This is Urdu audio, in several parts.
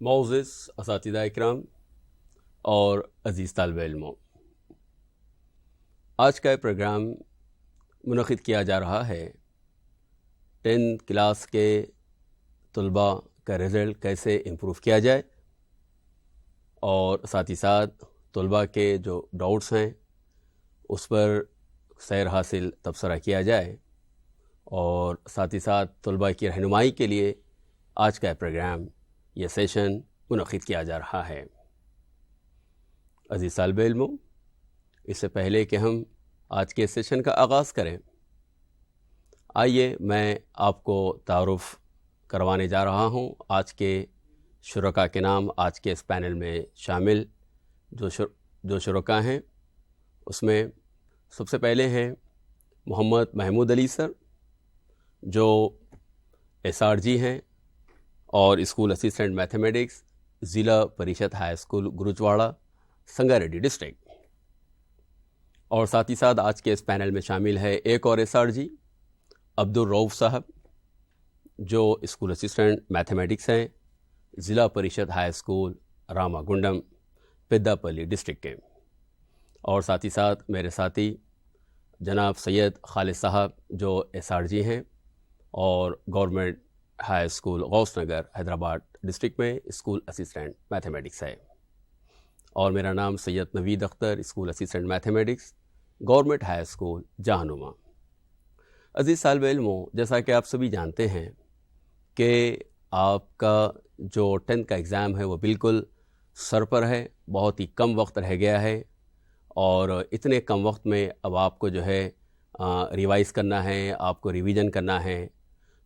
معزز اساتذہ اکرام اور عزیز طالب علموں، آج کا پروگرام منعقد کیا جا رہا ہے 10 کلاس کے طلباء کا رزلٹ کیسے امپروو کیا جائے، اور ساتھ ہی ساتھ طلباء کے جو ڈاؤٹس ہیں اس پر سیر حاصل تبصرہ کیا جائے، اور ساتھ ہی ساتھ طلباء کی رہنمائی کے لیے آج کا پروگرام یہ سیشن منعقد کیا جا رہا ہے۔ عزیز طالب علموں، اس سے پہلے کہ ہم آج کے سیشن کا آغاز کریں، آئیے میں آپ کو تعارف کروانے جا رہا ہوں آج کے شرکاء کے نام۔ آج کے اس پینل میں شامل جو شرکاء ہیں اس میں سب سے پہلے ہیں محمد محمود علی سر، جو SRG ہیں اور اسکول اسسٹنٹ میتھمیٹکس، ضلع پریشد ہائی اسکول گروچواڑہ، سنگاریڈی ڈسٹرکٹ۔ اور ساتھ ہی ساتھ آج کے اس پینل میں شامل ہے ایک اور SRG عبدالرؤف صاحب، جو اسکول اسسٹنٹ میتھمیٹکس ہیں، ضلع پریشد ہائی اسکول راما گنڈم، پیدا پلی ڈسٹرکٹ کے۔ اور ساتھ ہی ساتھ میرے ساتھی جناب سید خالد صاحب، جو SRG ہیں اور government high school Ghouse Nagar Hyderabad district میں اسکول اسسٹنٹ میتھمیٹکس ہے۔ اور میرا نام Syed Naveed Akhtar, school assistant mathematics, government high school Jahanuma. عزیز طالب علموں، جیسا کہ آپ سبھی جانتے ہیں کہ آپ کا جو 10th کا ایگزام ہے وہ بالکل سر پر ہے، بہت ہی کم وقت رہ گیا ہے، اور اتنے کم وقت میں اب آپ کو جو ہے ریوائز کرنا ہے، آپ کو ریویژن کرنا ہے۔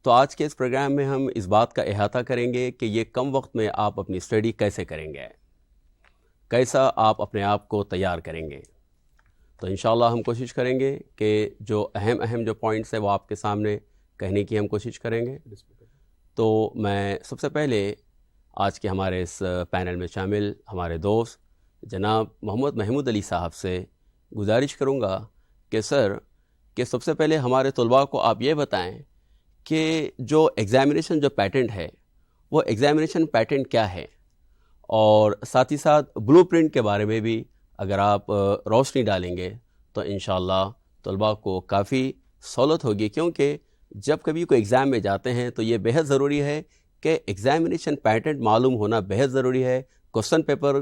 تو آج کے اس پروگرام میں ہم اس بات کا احاطہ کریں گے کہ یہ کم وقت میں آپ اپنی اسٹڈی کیسے کریں گے، کیسا آپ اپنے آپ کو تیار کریں گے۔ تو انشاءاللہ ہم کوشش کریں گے کہ جو اہم جو پوائنٹس ہیں وہ آپ کے سامنے کہنے کی ہم کوشش کریں گے۔ تو میں سب سے پہلے آج کے ہمارے اس پینل میں شامل ہمارے دوست جناب محمد محمود علی صاحب سے گزارش کروں گا کہ سر، کہ سب سے پہلے ہمارے طلباء کو آپ یہ بتائیں کہ جو ایگزامینیشن جو پیٹرن ہے وہ ایگزامینیشن پیٹرن کیا ہے، اور ساتھ ہی ساتھ بلو پرنٹ کے بارے میں بھی اگر آپ روشنی ڈالیں گے تو انشاءاللہ طلباء کو کافی سہولت ہوگی، کیونکہ جب کبھی کوئی ایگزام میں جاتے ہیں تو یہ بہت ضروری ہے کہ ایگزامینیشن پیٹرن معلوم ہونا بہت ضروری ہے، کوسچن پیپر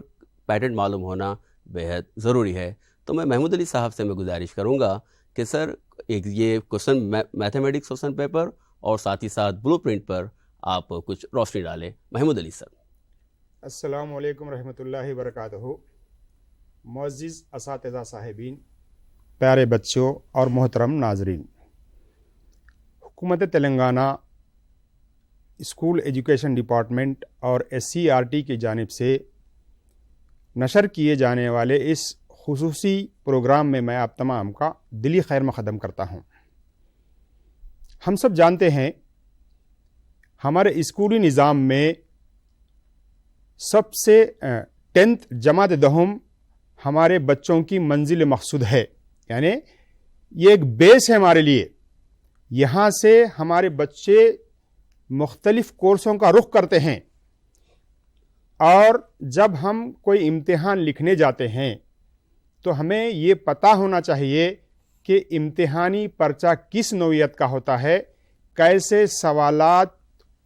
پیٹرن معلوم ہونا بہت ضروری ہے۔ تو میں محمود علی صاحب سے میں گزارش کروں گا کہ سر یہ کوسچن میتھمیٹکس کوسچن پیپر اور ساتھ ہی ساتھ بلو پرنٹ پر آپ کچھ روشنی ڈالیں۔ محمود علی سر۔ السلام علیکم رحمۃ اللہ وبرکاتہ۔ معزز اساتذہ صاحبین، پیارے بچوں اور محترم ناظرین، حکومت تلنگانہ اسکول ایجوکیشن ڈپارٹمنٹ اور SCRT کی جانب سے نشر کیے جانے والے اس خصوصی پروگرام میں آپ تمام کا دلی خیر مقدم کرتا ہوں۔ ہم سب جانتے ہیں ہمارے اسکولی نظام میں سب سے 10th جماعت دہم ہمارے بچوں کی منزل مقصود ہے، یعنی یہ ایک بیس ہے ہمارے لیے۔ یہاں سے ہمارے بچے مختلف کورسوں کا رخ کرتے ہیں، اور جب ہم کوئی امتحان لکھنے جاتے ہیں تو ہمیں یہ پتہ ہونا چاہیے کہ امتحانی پرچہ کس نوعیت کا ہوتا ہے، کیسے سوالات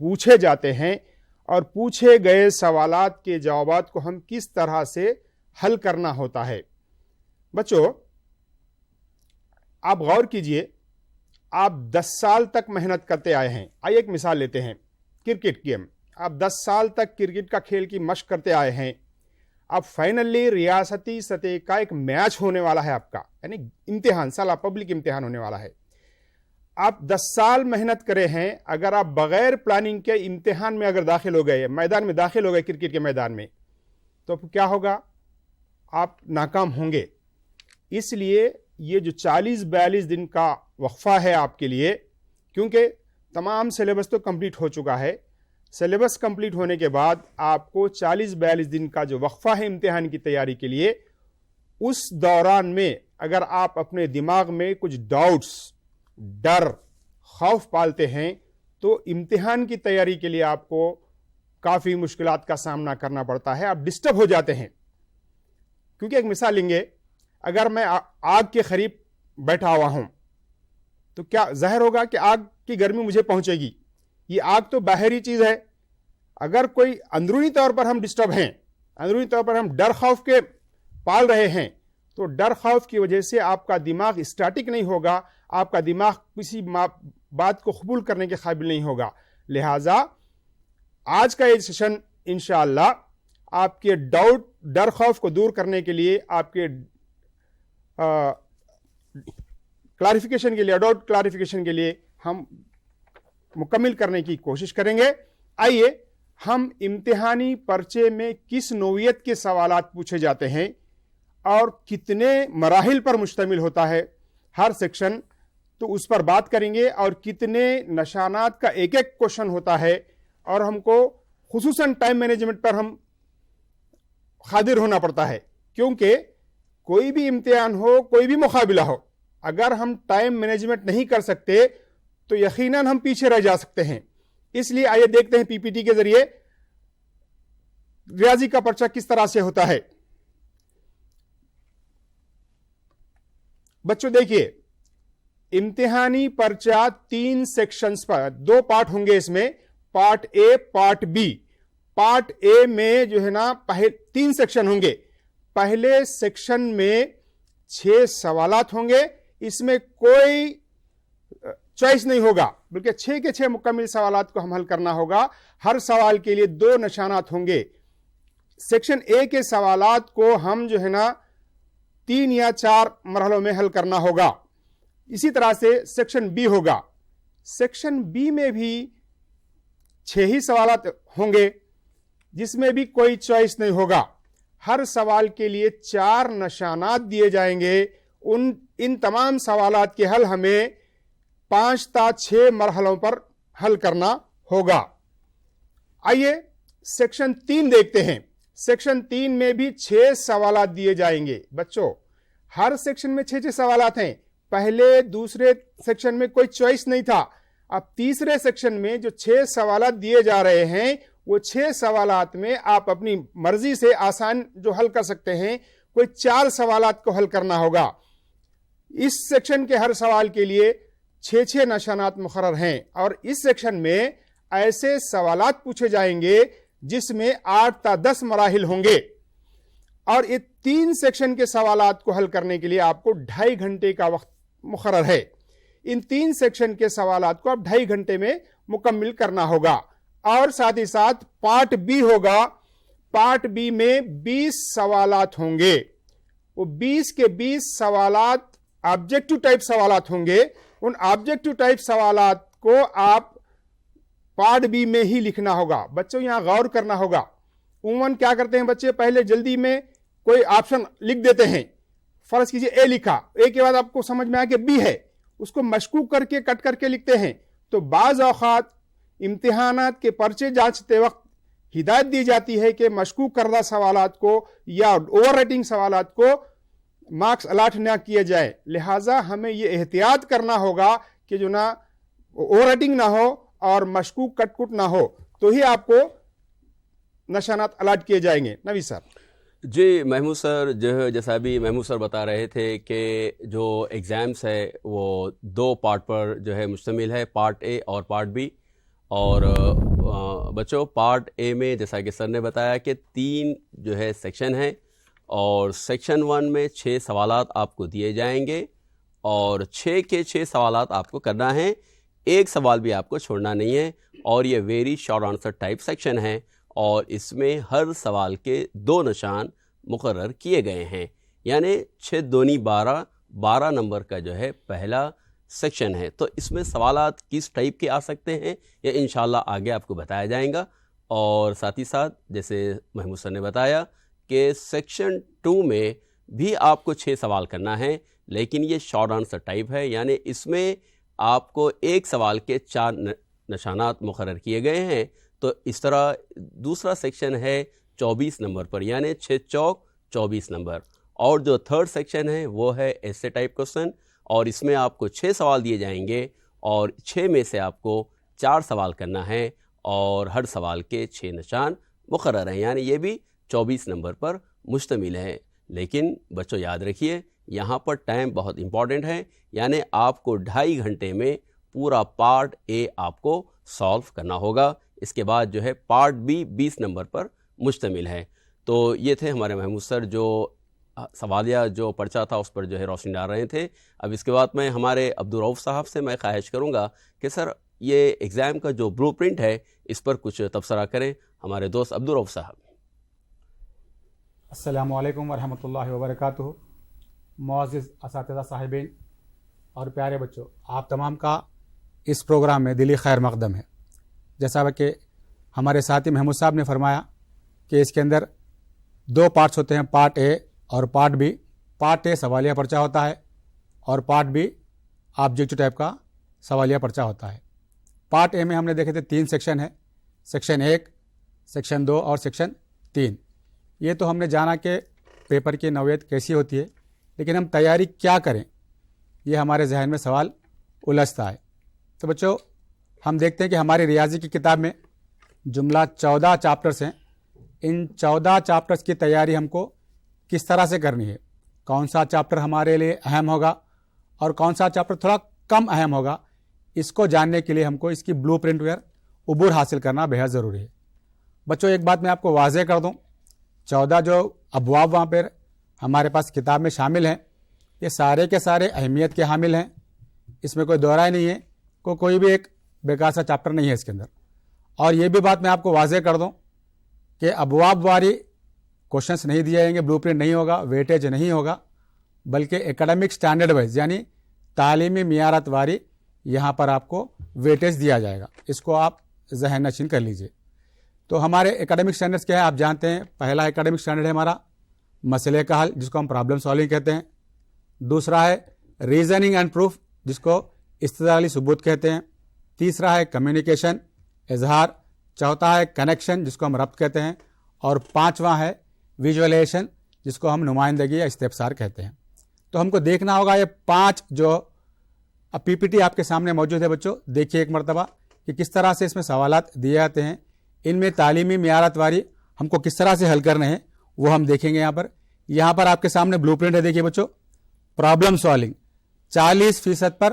پوچھے جاتے ہیں، اور پوچھے گئے سوالات کے جوابات کو ہم کس طرح سے حل کرنا ہوتا ہے۔ بچوں، آپ غور کیجئے، آپ 10 سال تک محنت کرتے آئے ہیں۔ آئیے ایک مثال لیتے ہیں، کرکٹ گیم۔ آپ 10 سال تک کرکٹ کا کھیل کی مشق کرتے آئے ہیں۔ اب فائنلی ریاستی سطح کا ایک میچ ہونے والا ہے آپ کا، یعنی امتحان، سالہ پبلک امتحان ہونے والا ہے۔ آپ 10 سال محنت کرے ہیں، اگر آپ بغیر پلاننگ کے امتحان میں اگر داخل ہو گئے، میدان میں داخل ہو گئے کرکٹ کے میدان میں، تو کیا ہوگا؟ آپ ناکام ہوں گے۔ اس لیے یہ جو 40-42 دن کا وقفہ ہے آپ کے لیے، کیونکہ تمام سلیبس تو کمپلیٹ ہو چکا ہے، سلیبس کمپلیٹ ہونے کے بعد آپ کو 40-42 دن کا جو وقفہ ہے امتحان کی تیاری کے لیے، اس دوران میں اگر آپ اپنے دماغ میں کچھ ڈاؤٹس، ڈر، خوف پالتے ہیں تو امتحان کی تیاری کے لیے آپ کو کافی مشکلات کا سامنا کرنا پڑتا ہے, آپ ڈسٹرب ہو جاتے ہیں. کیونکہ ایک مثال لیں گے, اگر میں آگ کے قریب بیٹھا ہوا ہوں تو کیا ظاہر ہوگا کہ آگ کی گرمی مجھے پہنچے گی؟ یہ آگ تو باہری چیز ہے. اگر کوئی اندرونی طور پر ہم ڈسٹرب ہیں, اندرونی طور پر ہم ڈر خوف کے پال رہے ہیں, تو ڈر خوف کی وجہ سے آپ کا دماغ اسٹیٹک نہیں ہوگا, آپ کا دماغ کسی بات کو قبول کرنے کے قابل نہیں ہوگا. لہذا آج کا یہ سیشن انشاءاللہ آپ کے ڈاؤٹ, ڈر خوف کو دور کرنے کے لیے, آپ کے کلیریفیکیشن کے لیے, ڈاؤٹ کلیریفیکیشن کے لیے ہم مکمل کرنے کی کوشش کریں گے. آئیے ہم امتحانی پرچے میں کس نوعیت کے سوالات پوچھے جاتے ہیں اور کتنے مراحل پر مشتمل ہوتا ہے ہر سیکشن, تو اس پر بات کریں گے, اور کتنے نشانات کا ایک ایک کوشچن ہوتا ہے, اور ہم کو خصوصاً ٹائم مینجمنٹ پر ہم قادر ہونا پڑتا ہے. کیونکہ کوئی بھی امتحان ہو, کوئی بھی مقابلہ ہو, اگر ہم ٹائم مینجمنٹ نہیں کر سکتے تو یقیناً ہم پیچھے رہ جا سکتے ہیں. اس لیے آئیے دیکھتے ہیں پی پی ٹی کے ذریعے ریاضی کا پرچہ کس طرح سے ہوتا ہے. بچوں دیکھیے, امتحانی پرچہ 3 سیکشنز پر, 2 پارٹ ہوں گے اس میں, part A, part B. Part A میں جو ہے نا 3 سیکشن ہوں گے. پہلے سیکشن میں 6 سوالات ہوں گے, اس میں کوئی چوائس نہیں ہوگا, بلکہ 6 کے 6 مکمل سوالات کو ہم حل کرنا ہوگا. ہر سوال کے لیے 2 نشانات ہوں گے. سیکشن اے کے سوالات کو ہم جو ہے نا 3 یا 4 مرحلوں میں حل کرنا ہوگا. اسی طرح سے سیکشن بی ہوگا. سیکشن بی میں بھی 6 ہی سوالات ہوں گے, جس میں بھی کوئی چوائس نہیں ہوگا. ہر سوال کے لیے 4 نشانات دیے جائیں گے. ان تمام سوالات کے حل ہمیں 5 تا 6 مرحلوں پر حل کرنا ہوگا. آئیے سیکشن 3 دیکھتے ہیں. سیکشن 3 میں بھی 6 سوالات دیے جائیں گے. بچوں ہر سیکشن میں 6 سوالات ہیں. پہلے دوسرے سیکشن میں کوئی چوائس نہیں تھا. اب تیسرے سیکشن میں جو 6 سوالات دیے جا رہے ہیں, وہ 6 سوالات میں آپ اپنی مرضی سے آسان جو حل کر سکتے ہیں, کوئی 4 سوالات کو حل کرنا ہوگا. اس سیکشن کے ہر سوال کے لیے 6 نشانات مقرر ہیں, اور اس سیکشن میں ایسے سوالات پوچھے جائیں گے جس میں 8 تا 10 مراحل ہوں گے. اور یہ 3 سیکشن کے سوالات کو حل کرنے کے لیے آپ کو 2.5 گھنٹے کا وقت مقرر ہے. ان 3 سیکشن کے سوالات کو آپ 2.5 گھنٹے میں مکمل کرنا ہوگا. اور ساتھ ہی ساتھ پارٹ بی ہوگا. پارٹ بی میں 20 سوالات ہوں گے. وہ 20 کے 20 سوالات آبجیکٹو ٹائپ سوالات ہوں گے. ان آبجیکٹو ٹائپ سوالات کو آپ پارٹ بی میں ہی لکھنا ہوگا. بچوں یہاں غور کرنا ہوگا. عموماً کیا کرتے ہیں بچے, پہلے جلدی میں کوئی آپشن لکھ دیتے ہیں. فرض کیجئے اے لکھا, اے کے بعد آپ کو سمجھ میں آیا کہ بی ہے, اس کو مشکوک کر کے کٹ کر کے لکھتے ہیں. تو بعض اوقات امتحانات کے پرچے جانچتے وقت ہدایت دی جاتی ہے کہ مشکوک کردہ سوالات کو یا اوور ریٹنگ سوالات کو مارکس الاٹ نہ کیے جائے. لہٰذا ہمیں یہ احتیاط کرنا ہوگا کہ جو نا اوور ریٹنگ نہ ہو اور مشکوک کٹ کٹ نہ ہو, تو ہی آپ کو نشانات الاٹ کیے جائیں گے. نوی سر. جی محمود سر, جیسا بھی محمود سر بتا رہے تھے کہ جو ایگزامس ہے وہ 2 پارٹ پر جو ہے مشتمل ہے, پارٹ اے اور پارٹ بی. اور بچوں پارٹ اے میں جیسا کہ سر نے بتایا کہ 3 جو ہے سیکشن ہیں, اور سیکشن 1 میں 6 سوالات آپ کو دیے جائیں گے, اور 6 کے 6 سوالات آپ کو کرنا ہے. ایک سوال بھی آپ کو چھوڑنا نہیں ہے. اور یہ very short answer type section ہے, اور اس میں ہر سوال کے 2 نشان مقرر کیے گئے ہیں. یعنی 6 دونی 12 نمبر کا جو ہے پہلا سیکشن ہے. تو اس میں سوالات کس ٹائپ کے آ سکتے ہیں یہ انشاءاللہ آگے آپ کو بتایا جائیں گا. اور ساتھ ہی ساتھ جیسے محمود سر نے بتایا کہ سیکشن 2 میں بھی آپ کو 6 سوال کرنا ہے, لیکن یہ شارٹ آنسر ٹائپ ہے. یعنی اس میں آپ کو ایک سوال کے 4 نشانات مقرر کیے گئے ہیں. تو اس طرح دوسرا سیکشن ہے 24 نمبر پر, یعنی 6 چوک 24 نمبر. اور جو تھرڈ سیکشن ہے وہ ہے ایسے ٹائپ کوسچن, اور اس میں آپ کو 6 سوال دیے جائیں گے, اور 6 میں سے آپ کو 4 سوال کرنا ہے. اور ہر سوال کے 6 نشان مقرر ہیں، یعنی یہ بھی 24 نمبر پر مشتمل ہے۔ لیکن بچوں یاد رکھیے یہاں پر ٹائم بہت امپورٹنٹ ہے، یعنی آپ کو 2.5 گھنٹے میں پورا پارٹ اے آپ کو سالو کرنا ہوگا۔ اس کے بعد جو ہے پارٹ بی 20 نمبر پر مشتمل ہے۔ تو یہ تھے ہمارے محمود سر جو سوالیہ جو پرچہ تھا اس پر جو ہے روشنی ڈال رہے تھے۔ اب اس کے بعد میں ہمارے عبدالرؤف صاحب سے میں خواہش کروں گا کہ سر یہ ایگزام کا جو بلو پرنٹ ہے اس پر کچھ تبصرہ کریں ہمارے دوست عبدالرؤف صاحب۔ السلام علیکم ورحمۃ اللہ وبرکاتہ۔ معزز اساتذہ صاحبین اور پیارے بچوں، آپ تمام کا اس پروگرام میں دلی خیر مقدم ہے۔ جیسا کہ ہمارے ساتھی محمود صاحب نے فرمایا کہ اس کے اندر 2 پارٹس ہوتے ہیں، پارٹ اے اور پارٹ بی۔ پارٹ اے سوالیہ پرچہ ہوتا ہے اور پارٹ بی آبجیکٹو ٹائپ کا سوالیہ پرچہ ہوتا ہے۔ پارٹ اے میں ہم نے دیکھے تھے 3 سیکشن ہے، سیکشن 1، سیکشن 2 اور سیکشن 3۔ یہ تو ہم نے جانا کہ پیپر کی نوعیت کیسی ہوتی ہے، لیکن ہم تیاری کیا کریں یہ ہمارے ذہن میں سوال الجھتا ہے۔ تو بچوں ہم دیکھتے ہیں کہ ہماری ریاضی کی کتاب میں جملہ 14 چیپٹرز ہیں۔ ان 14 چیپٹرز کی تیاری ہم کو کس طرح سے کرنی ہے، کون سا چیپٹر ہمارے لیے اہم ہوگا اور کون سا چیپٹر تھوڑا کم اہم ہوگا، اس کو جاننے کے لیے ہم کو اس کی بلو پرنٹ ویئر عبور حاصل کرنا بہت ضروری ہے۔ بچوں ایک بات میں آپ کو واضح کر دوں، 14 جو ابواب وہاں پر ہمارے پاس کتاب میں شامل ہیں یہ سارے کے سارے اہمیت کے حامل ہیں، اس میں کوئی دو رائے نہیں ہے، کوئی بھی ایک بیکار سا چیپٹر نہیں ہے اس کے اندر۔ اور یہ بھی بات میں آپ کو واضح کر دوں کہ ابواب واری کوشچنس نہیں دیے جائیں گے، بلو پرنٹ نہیں ہوگا، ویٹیج نہیں ہوگا، بلکہ ایکڈمک سٹینڈرڈ وائز یعنی تعلیمی معیارات واری یہاں پر آپ کو ویٹیج دیا جائے گا۔ اس کو آپ ذہن نشین کر لیجئے۔ تو ہمارے ایکڈمک سٹینڈرڈس کیا ہے آپ جانتے ہیں۔ پہلا ایکڈمک سٹینڈرڈ ہے ہمارا مسئلے کا حل، جس کو ہم پرابلم سالونگ کہتے ہیں۔ دوسرا ہے ریزننگ اینڈ پروف، جس کو استدلالی ثبوت کہتے ہیں۔ تیسرا ہے کمیونیکیشن، اظہار۔ چوتھا ہے کنیکشن، جس کو ہم ربط کہتے ہیں۔ اور 5واں ہے ویژولیشن، جس کو ہم نمائندگی یا استفسار کہتے ہیں۔ تو ہم کو دیکھنا ہوگا یہ 5 جو اب پی پی ٹی آپ کے سامنے موجود ہے بچوں، دیکھیے ایک مرتبہ کہ کس طرح سے اس میں سوالات دیے جاتے ہیں۔ ان میں تعلیمی معیارات واری ہم کو کس طرح سے حل کرنے ہیں وہ ہم دیکھیں گے۔ یہاں پر آپ کے سامنے بلو پرنٹ ہے، دیکھیے بچوں، پرابلم سالونگ 40% پر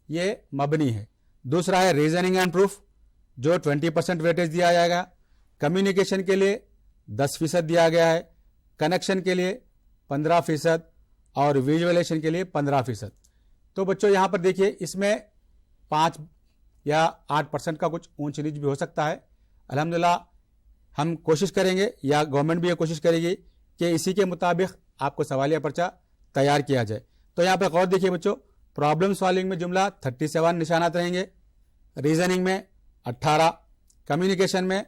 یہ مبنی ہے۔ دوسرا ہے ریزننگ اینڈ پروف، جو 20% ویٹیج دیا جائے گا۔ کمیونیکیشن کے لیے 10% دیا گیا ہے، کنیکشن کے لیے 15% اور ویژولیشن کے لیے 15%۔ تو بچوں یہاں پر دیکھیے اس میں 5 یا 8% کا کچھ اونچ نیچ بھی ہو سکتا ہے۔ الحمدللہ ہم کوشش کریں گے یا گورنمنٹ بھی یہ کوشش کرے گی کہ اسی کے مطابق آپ کو سوالیہ پرچہ تیار کیا جائے۔ تو یہاں پہ غور دیکھیے بچوں، پرابلم سالونگ میں جملہ 37 نشانات رہیں گے، ریزننگ میں 18، کمیونیکیشن میں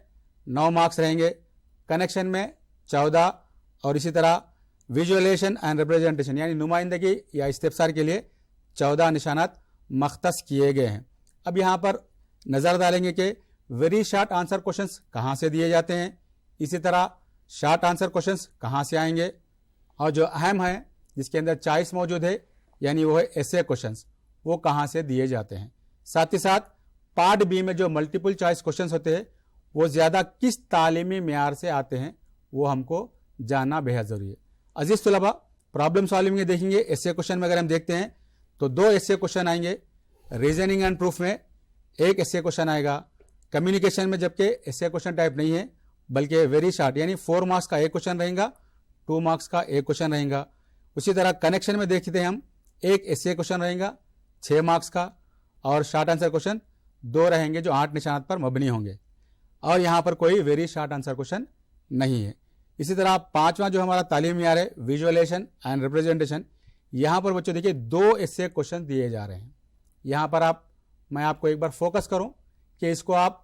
9 مارکس رہیں گے، کنیکشن میں 14 اور اسی طرح ویژولیشن اینڈ ریپریزنٹیشن یعنی نمائندگی یا استفسار کے لیے 14 نشانات مختص کیے گئے ہیں۔ اب یہاں پر نظر ڈالیں گے کہ ویری شارٹ آنسر کوشچنس کہاں سے دیے جاتے ہیں، اسی طرح شارٹ آنسر کوشچنس کہاں سے آئیں گے، اور جو اہم ہیں جس کے اندر چوائس موجود ہے یعنی وہ ہے ایسے کوشچنس، وہ کہاں سے دیے جاتے ہیں۔ ساتھ ہی ساتھ پارٹ بی میں جو ملٹیپل چوائس کوشچنس ہوتے ہیں وہ زیادہ کس تعلیمی معیار سے آتے ہیں وہ ہم کو جاننا بہت ضروری ہے۔ عزیز طلباء، پرابلم سالونگ میں دیکھیں گے ایسے کوشچن میں اگر ہم دیکھتے ہیں تو 2 ایسے کوشچن آئیں گے، ریزننگ اینڈ پروف میں 1 ایسے کوشچن آئے گا، کمیونیکیشن میں جبکہ ایسے کوشچن ٹائپ نہیں ہے بلکہ ویری شارٹ یعنی 4 مارکس کا 1 کوشچن رہیں گا، 2 مارکس کا 1 کوشچن رہیں گا۔ اسی طرح کنیکشن میں دیکھتے ہیں ہم 1 ایسے کوشچن رہیں گا 6 مارکس کا، اور شارٹ آنسر کوشچن 2 رہیں گے جو 8 نشانات پر مبنی ہوں گے، اور یہاں پر کوئی ویری شارٹ آنسر کوشچن نہیں ہے۔ اسی طرح 5واں جو ہمارا تعلیمی معیار ہے ویژولیشن اینڈ ریپریزنٹیشن، یہاں پر بچوں دیکھیے 2 ایسے کوشچن دیے جا رہے ہیں۔ یہاں پر میں آپ کو ایک بار فوکس کروں کہ اس کو آپ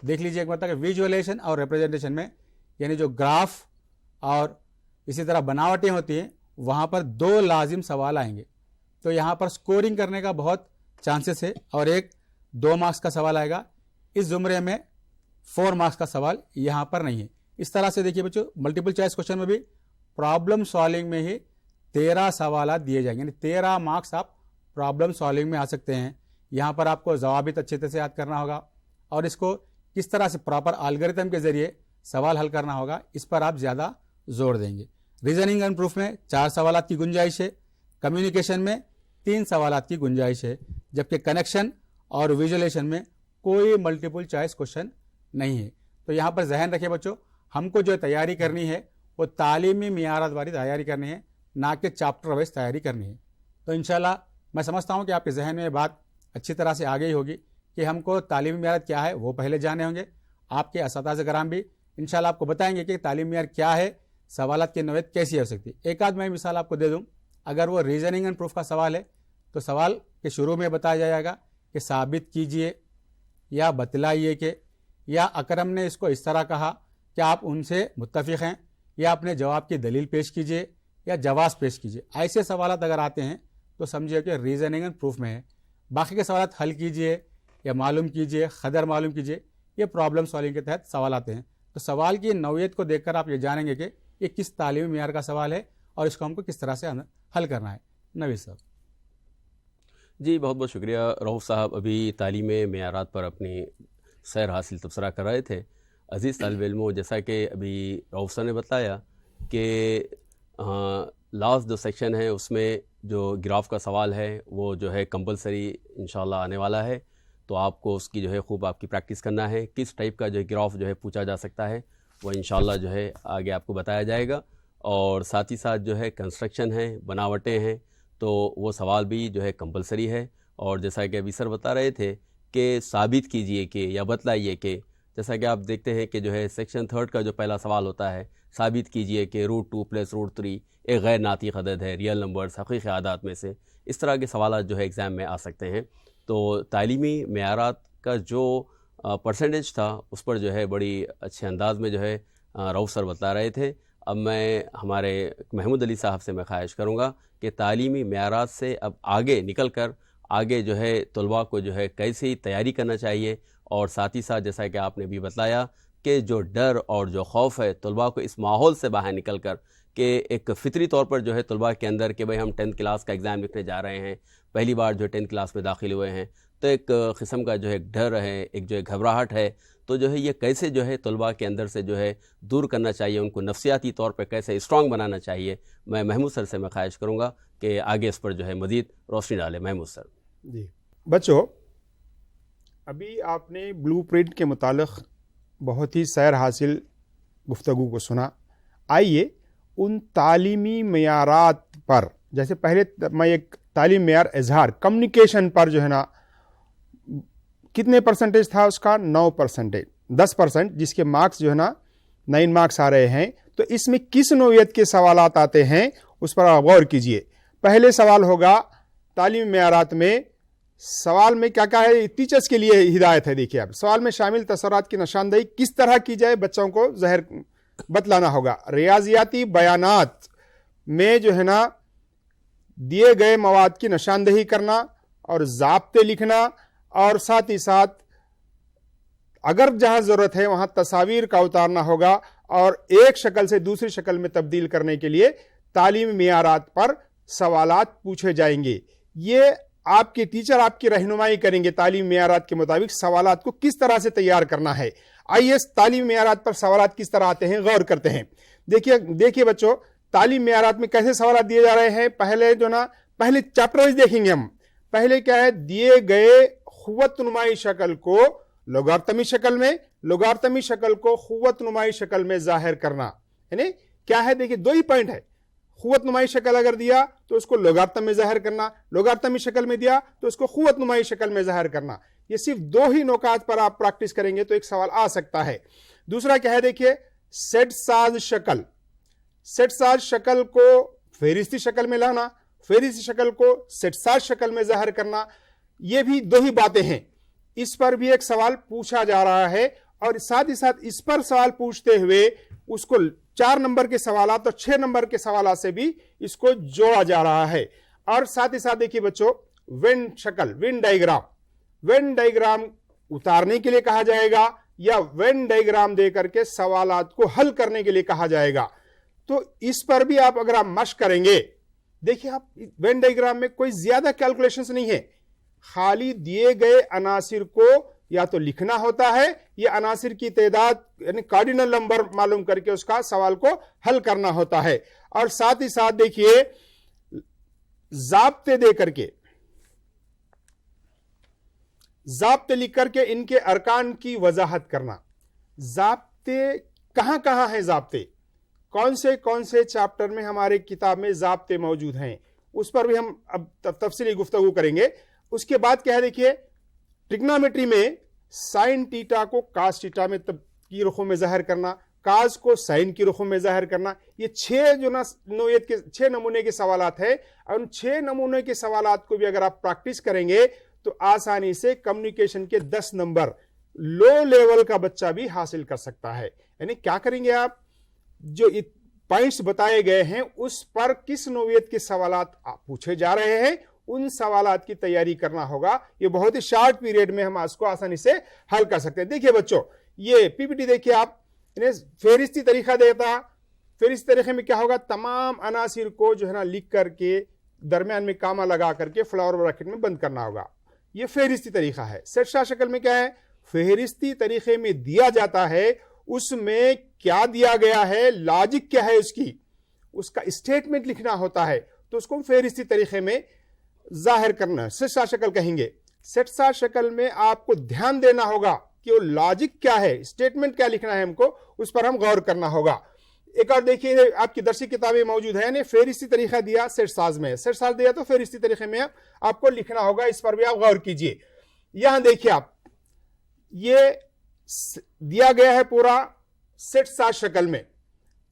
دیکھ لیجئے ایک بار تک، ویژولیشن اور ریپریزنٹیشن میں یعنی جو گراف اور اسی طرح بناوٹیں ہوتی ہیں وہاں پر 2 لازم سوال آئیں گے۔ تو یہاں پر سکورنگ کرنے کا بہت چانسز ہے، اور ایک 2 مارکس کا سوال آئے گا۔ اس زمرے میں 4 مارکس کا سوال یہاں پر نہیں ہے۔ اس طرح سے دیکھیے بچوں، ملٹیپل چوائس کوشچن میں بھی پرابلم سالونگ میں ہی 13 سوالات دیے جائیں گے، یعنی 13 مارکس آپ پرابلم سالونگ میں آ سکتے ہیں۔ یہاں پر آپ کو ضوابط اچھے طرح سے یاد کرنا ہوگا، اور اس کو کس طرح سے پراپر الگوریتم کے ذریعے سوال حل کرنا ہوگا، اس پر آپ زیادہ زور دیں گے۔ ریزننگ اینڈ پروف میں 4 سوالات کی گنجائش ہے، کمیونیکیشن میں 3 سوالات کی گنجائش ہے، جبکہ کنیکشن اور ویژولیشن میں کوئی ملٹیپل چوائس کوشچن نہیں ہے۔ تو یہاں پر ذہن رکھے بچوں، ہم کو جو تیاری کرنی ہے وہ تعلیمی معیارات والی تیاری کرنی ہے، نہ کہ چیپٹر وائز تیاری کرنی ہے۔ تو انشاءاللہ میں سمجھتا ہوں کہ آپ کے ذہن میں یہ بات اچھی طرح سے آ گئی ہوگی کہ ہم کو تعلیمی معیارات کیا ہے وہ پہلے جانے ہوں گے۔ آپ کے اساتذہ کرام بھی انشاءاللہ آپ کو بتائیں گے کہ تعلیمی معیار کیا ہے، سوالات کی نوعیت کیسی ہو سکتی ہے۔ ایک آدھ میں مثال آپ کو دے دوں، اگر وہ ریزننگ اینڈ پروف کا سوال ہے تو سوال کے شروع میں بتایا جائے گا کہ ثابت کیجئے یا بتلائیے کہ، یا اکرم نے اس کو اس طرح کہا کہ آپ ان سے متفق ہیں، یا اپنے جواب کی دلیل پیش کیجئے یا جواز پیش کیجئے۔ ایسے سوالات اگر آتے ہیں تو سمجھیے کہ ریزننگ اینڈ پروف میں ہے۔ باقی کے سوالات حل کیجئے یا معلوم کیجئے، خدر معلوم کیجئے، یہ پرابلم سالونگ کے تحت سوال آتے ہیں۔ تو سوال کی نوعیت کو دیکھ کر آپ یہ جانیں گے کہ یہ کس تعلیمی معیار کا سوال ہے اور اس کو ہم کو کس طرح سے حل کرنا ہے۔ نوید صاحب جی بہت بہت شکریہ رؤوف صاحب، ابھی تعلیمی معیارات پر اپنی سیر حاصل تبصرہ کر رہے تھے۔ عزیز طالب علموں، جیسا کہ ابھی رؤوف صاحب نے بتایا کہ لاسٹ جو سیکشن ہے اس میں جو گراف کا سوال ہے وہ جو ہے کمپلسری انشاءاللہ آنے والا ہے، تو آپ کو اس کی جو ہے خوب آپ کی پریکٹس کرنا ہے۔ کس ٹائپ کا جو ہے گراف جو ہے پوچھا جا سکتا ہے وہ انشاءاللہ جو ہے آگے آپ کو بتایا جائے گا، اور ساتھ ہی ساتھ جو ہے کنسٹرکشن ہیں، بناوٹیں ہیں، تو وہ سوال بھی جو ہے کمپلسری ہے۔ اور جیسا کہ ابھی سر بتا رہے تھے کہ ثابت کیجئے کہ یا بتلائیے کہ، جیسا کہ آپ دیکھتے ہیں کہ جو ہے سیکشن 3 کا جو پہلا سوال ہوتا ہے، ثابت کیجئے کہ √2 + √3 ایک غیر ناطق عدد ہے، ریئل نمبرز حقیقی اعداد میں سے۔ اس طرح کے سوالات جو ہے ایگزام میں آ سکتے ہیں۔ تو تعلیمی معیارات کا جو پرسنٹیج تھا اس پر جو ہے بڑی اچھے انداز میں جو ہے رؤوف سر بتا رہے تھے۔ اب میں ہمارے محمود علی صاحب سے میں خواہش کروں گا کہ تعلیمی معیارات سے اب آگے نکل کر آگے جو ہے طلباء کو جو ہے کیسی تیاری کرنا چاہیے، اور ساتھ ہی ساتھ جیسا کہ آپ نے بھی بتلایا کہ جو ڈر اور جو خوف ہے طلباء کو اس ماحول سے باہر نکل کر، کہ ایک فطری طور پر جو ہے طلباء کے اندر کہ بھئی ہم 10th کلاس کا ایگزام لکھنے جا رہے ہیں، پہلی بار جو 10th کلاس میں داخل ہوئے ہیں، تو ایک قسم کا جو ہے ڈر ہے، ایک جو ہے گھبراہٹ ہے، تو جو ہے یہ کیسے جو ہے طلباء کے اندر سے جو ہے دور کرنا چاہیے، ان کو نفسیاتی طور پہ کیسے اسٹرانگ بنانا چاہیے۔ میں محمود سر سے میں خواہش کروں گا کہ آگے اس پر جو ہے مزید روشنی ڈالے۔ محمود سر جی بچوں، ابھی آپ نے بلو پرنٹ کے متعلق بہت ہی سیر حاصل گفتگو کو سنا۔ آئیے ان تعلیمی معیارات پر، جیسے پہلے میں ایک تعلیم معیار اظہار کمیونیکیشن پر جو ہے نا کتنے پرسنٹیج تھا اس کا؟ 9%، 10%، جس کے مارکس جو ہے نا 9 مارکس آ رہے ہیں۔ تو اس میں کس نوعیت کے سوالات آتے ہیں اس پر آپ غور کیجئے۔ پہلے سوال ہوگا تعلیمی معیارات میں، سوال میں کیا کیا ہے، ٹیچرز کے لیے ہدایت ہے۔ دیکھیے آپ سوال میں شامل تصورات کی نشاندہی کس طرح کی جائے، بچوں کو ظاہر بتلانا ہوگا۔ ریاضیاتی بیانات میں جو ہے نا دیے گئے مواد کی نشاندہی کرنا اور ضابطے لکھنا، اور ساتھ ہی ساتھ اگر جہاں ضرورت ہے وہاں تصاویر کا اتارنا ہوگا، اور ایک شکل سے دوسری شکل میں تبدیل کرنے کے لیے تعلیمی معیارات پر سوالات پوچھے جائیں گے۔ یہ آپ کے ٹیچر آپ کی رہنمائی کریں گے تعلیمی معیارات کے مطابق سوالات کو کس طرح سے تیار کرنا ہے۔ آئیے تعلیمی معیارات پر سوالات کس طرح آتے ہیں غور کرتے ہیں۔ دیکھیے بچوں، تعلیمی معیارات میں کیسے سوالات دیے جا رہے ہیں۔ پہلے چیپٹر وائز دیکھیں گے ہم۔ پہلے کیا ہے، دیے گئے قوت نمائی شکل کو لوگارتمی شکل میں، لوگارتمی شکل کو قوت نمائی شکل میں ظاہر کرنا، یعنی کیا ہے، دیکھیے 2 ہی پوائنٹ ہے۔ قوت نمائی شکل اگر دیا تو اس کو لوگارتم میں ظاہر کرنا، لوگارتمی شکل میں دیا تو اس کو قوت نمائی شکل میں ظاہر کرنا۔ یہ صرف 2 ہی نکات پر آپ پریکٹس کریں گے تو ایک سوال آ سکتا ہے۔ دوسرا کیا ہے، دیکھیے سیٹ ساز شکل، سیٹ ساز شکل کو فہرستی شکل میں لانا، فہرستی شکل کو سیٹ ساز شکل میں ظاہر کرنا، یہ بھی 2 ہی باتیں ہیں۔ اس پر بھی ایک سوال پوچھا جا رہا ہے، اور ساتھ ہی ساتھ اس پر سوال پوچھتے ہوئے اس کو 4 نمبر کے سوالات اور 6 نمبر کے سوالات سے بھی اس کو جوڑا جا رہا ہے۔ اور ساتھ ہی ساتھ دیکھیے بچوں، وین شکل، وین ڈائیگرام اتارنے کے لیے کہا جائے گا، یا وین ڈائیگرام دے کر کے سوالات کو حل کرنے کے لیے کہا جائے گا۔ تو اس پر بھی اگر آپ مشق کریں گے، دیکھیے آپ وین ڈائیگرام میں کوئی زیادہ کیلکولیشنز نہیں ہے، خالی دیے گئے عناصر کو یا تو لکھنا ہوتا ہے یا عناصر کی تعداد یعنی کارڈینل نمبر معلوم کر کے اس کا سوال کو حل کرنا ہوتا ہے. اور ساتھ ہی ساتھ دیکھیے ضابطے دے کر کے، ضابطے لکھ کر کے ان کے ارکان کی وضاحت کرنا. ضابطے کہاں کہاں ہیں؟ ضابطے کون سے چیپٹر میں ہمارے کتاب میں ضابطے موجود ہیں، اس پر بھی ہم اب تفصیلی گفتگو کریں گے. اس کے بعد کیا ہے دیکھیے، ٹریگنومیٹری میں سائن ٹیٹا کو کاس ٹیٹا میں کی رخوں میں ظاہر کرنا، کاس کو سائن کی رخوں میں ظاہر کرنا. یہ 6 نمونے کے سوالات ہیں. اور ان 6 نمونے کے سوالات کو بھی اگر آپ پریکٹس کریں گے تو آسانی سے کمیونیکیشن کے 10 نمبر لو لیول کا بچہ بھی حاصل کر سکتا ہے. یعنی کیا کریں گے آپ، جو پوائنٹس بتائے گئے ہیں اس پر کس نوعیت کے سوالات پوچھے جا رہے ہیں ان سوالات کی تیاری کرنا ہوگا. یہ بہت ہی شارٹ پیریڈ میں ہم اس کو آسانی سے حل کر سکتے ہیں. دیکھیے بچوں، یہ پی پی ٹی دیکھیے آپ، فہرستی طریقہ دیتا. فہرستی طریقے میں کیا ہوگا، تمام عناصر کو جو ہے نا لکھ کر کے درمیان میں کاما لگا کر کے فلاور بریکٹ میں بند کرنا ہوگا. یہ فہرستی طریقہ ہے. سیٹ شاہ شکل میں کیا ہے، فہرستی طریقے میں دیا جاتا ہے، اس میں کیا دیا گیا ہے، لاجک کیا ہے، اس کا اسٹیٹمنٹ لکھنا ہوتا ہے. تو اس کو فہرستی طریقے میں ظاہر کرنا ہے، سیٹ شاہ شکل کہیں گے. سیٹ شاہ شکل میں آپ کو دھیان دینا ہوگا کہ وہ لاجک کیا ہے، اسٹیٹمنٹ کیا لکھنا ہے، ہم کو اس پر ہم غور کرنا ہوگا. ایک اور دیکھیے، آپ کی درسی کتابیں موجود ہیں، یعنی فہرستی طریقہ دیا سیٹ ساز میں، سیٹ ساز دیا تو فہرستی طریقے میں آپ کو لکھنا ہوگا. اس پر بھی آپ غور کیجئے. یہاں دیکھیے آپ، یہ دیا گیا ہے پورا سیٹ ساز شکل میں.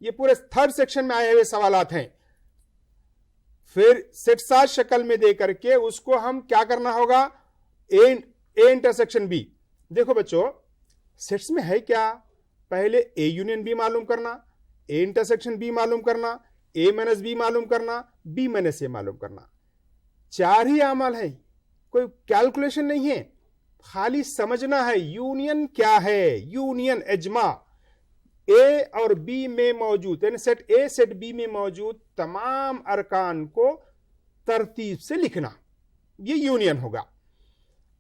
یہ پورے 3rd سیکشن میں آئے ہوئے سوالات ہیں. پھر سیٹ ساز شکل میں دے کر کے اس کو ہم کیا کرنا ہوگا، اے انٹرسیکشن بی. دیکھو بچوں، سیٹس میں ہے کیا، پہلے اے یونین بی معلوم کرنا، اے انٹرسیکشن بی معلوم کرنا، اے مائنس بی معلوم کرنا، بی مائنس اے معلوم کرنا. 4 ہی اعمال ہیں، کوئی کیلکولیشن نہیں ہے، خالی سمجھنا ہے یونین کیا ہے. یونین اجماع اے اور بی میں موجود، یعنی سیٹ اے سیٹ بی میں موجود تمام ارکان کو ترتیب سے لکھنا، یہ یونین ہوگا.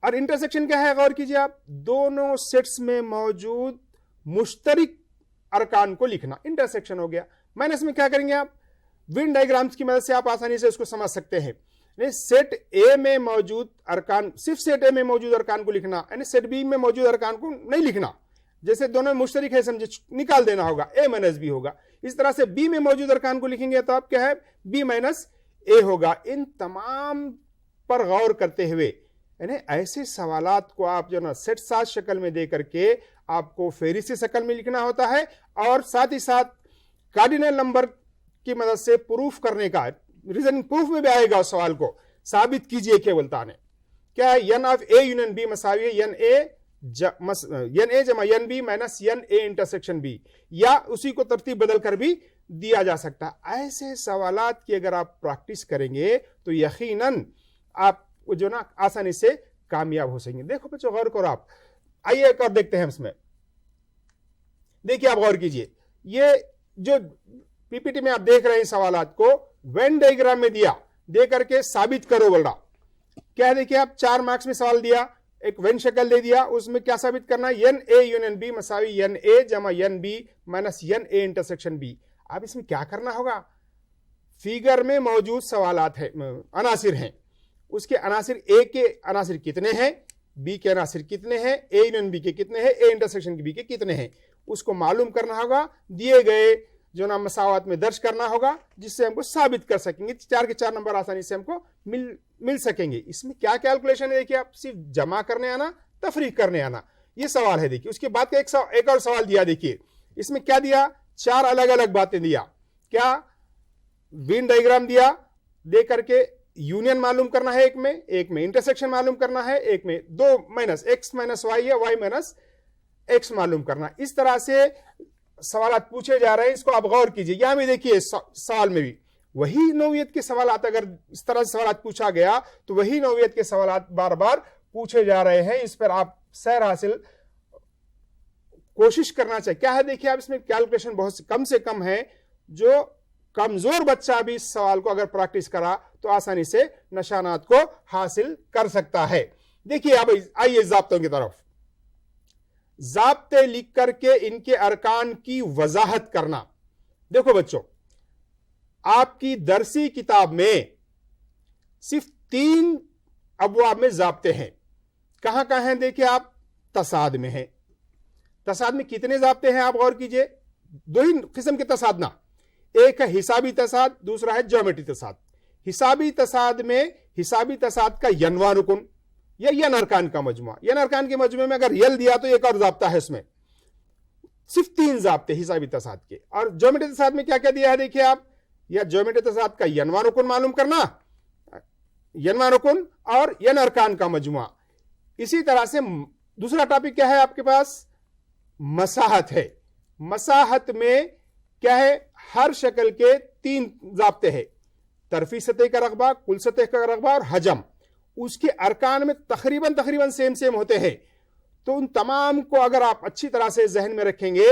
اور انٹرسیکشن کیا ہے، غور کیجئے آپ، دونوں سیٹس میں موجود مشترک ارکان کو لکھنا، انٹرسیکشن ہو گیا. مائنس میں کیا کریں گے آپ، وین ڈائیگرامز کی مدد سے آپ آسانی سے اس کو سمجھ سکتے ہیں. سیٹ اے میں موجود ارکان، صرف سیٹ اے میں موجود ارکان کو لکھنا، یعنی سیٹ بی میں موجود ارکان کو نہیں لکھنا. جیسے دونوں مشترک ہے سمجھے، نکال دینا ہوگا، اے مائنس بی ہوگا. اس طرح سے بی میں موجود ارکان کو لکھیں گے تو آپ کیا ہے، بی مائنس اے ہوگا. ان تمام پر غور کرتے ہوئے، یعنی ایسے سوالات کو آپ جو نا سیٹ ساز شکل میں دے کر کے آپ کو فہرستی شکل میں لکھنا ہوتا ہے. اور ساتھ ہی ساتھ کارڈینل نمبر کی مدد سے پروف کرنے کا، ریزننگ پروف میں بھی آئے گا اس سوال کو، ثابت کیجئے کیول تانے کیا ہے، n of A union B مساوی ین اے جمع n B minus n A intersection B, یا اسی کو ترتیب بدل کر بھی دیا جا سکتا ہے. ایسے سوالات کی اگر آپ پریکٹس کریں گے تو یقیناً آپ جو نا آسانی سے کامیاب ہو سکیں گے. دیکھو بچوں، غور کرو آپ. آئیے ایک اور دیکھتے ہیں اس میں. دیکھیے آپ غور کیجئے، یہ جو پی پی ٹی میں آپ دیکھ رہے ہیں سوالات کو وین ڈائیگرام میں دے کر کے ثابت کرو بول رہا. کیا دیکھیے آپ، 4 مارکس میں سوال دیا، ایک وین شکل دے دیا، اس میں کیا ثابت کرنا، ین اے یونین بی مساوی ین اے جمع n B minus n A intersection B. اب اس میں کیا کرنا ہوگا، فیگر میں موجود سوالات ہیں، عناصر ہیں، اس کے عناصر اے کے عناصر کتنے ہیں، بی کے عناصر کتنے ہیں، اے یونین بی کے کتنے ہیں، اے انٹرسیکشن بی کے کتنے ہیں، اس کو معلوم کرنا ہوگا. دیے گئے جو نا مساوات میں درج کرنا ہوگا، جس سے ہم کو ثابت کر سکیں گے. 4 کے 4 نمبر آسانی سے ہم کو مل سکیں گے. اس میں کیا کیلکولیشن ہے، دیکھیے آپ، صرف جمع کرنے آنا، تفریق کرنے آنا، یہ سوال ہے. دیکھیے اس کے بعد کا ایک اور سوال دیا. دیکھیے اس میں کیا دیا، 4 الگ الگ باتیں دیا. کیا، وین ڈائیگرام دیا، دے کر کے یونین معلوم کرنا ہے، ایک میں انٹرسیکشن معلوم کرنا ہے، ایک میں 2 مائنس ایکس مائنس وائی یا وائی مائنس ایکس معلوم کرنا. اس طرح سے سوالات پوچھے جا رہے ہیں. اس کو آپ غور کیجئے. یہاں بھی دیکھیے سوال میں بھی وہی نوعیت کے سوالات، اگر اس طرح سے سوالات پوچھا گیا تو وہی نوعیت کے سوالات بار بار پوچھے جا رہے ہیں. اس پر آپ سیر حاصل کوشش کرنا چاہیے. کیا ہے دیکھیے آپ، اس میں کیلکولیشن بہت کم سے کم ہے. جو کمزور بچہ بھی اس سوال کو اگر پریکٹس کرا تو آسانی سے نشانات کو حاصل کر سکتا ہے. دیکھیے اب آئیے ضابطوں کی طرف. ضابطے لکھ کر کے ان کے ارکان کی وضاحت کرنا. دیکھو بچوں، آپ کی درسی کتاب میں صرف 3 ابواب میں ضابطے ہیں. کہاں کہاں ہیں دیکھیں آپ؟ تصاد میں ہیں. تصاد میں کتنے ضابطے ہیں آپ غور کیجئے؟ 2 ہی قسم کے تصاد نا. ایک ہے حسابی تصاد، دوسرا ہے جیومیٹری تصاد. حسابی تصاد میں حسابی تصاد کا ینوان رکن یا ین ارکان کا مجموعہ، ین ارکان کے مجموعے میں اگر یل دیا تو ایک اور ضابطہ ہے اس میں. صرف 3 ضابطے حسابی تصاد کے. اور جیومیٹری تصاد میں کیا کیا دیا ہے دیکھیے آپ؟ یا جیومیٹری تصاد کا ینوان رکن معلوم کرنا، ینوان رکن اور ین ارکان کا مجموعہ. اسی طرح سے دوسرا ٹاپک کیا ہے آپ کے پاس؟ مساحت ہے. مساحت میں کیا ہے؟ ہر شکل کے 3 ضابطے ہیں: طرفی سطح کا رقبہ، کل سطح کا رقبہ اور حجم. اس کے ارکان میں تقریباً سیم ہوتے ہیں. تو ان تمام کو اگر آپ اچھی طرح سے ذہن میں رکھیں گے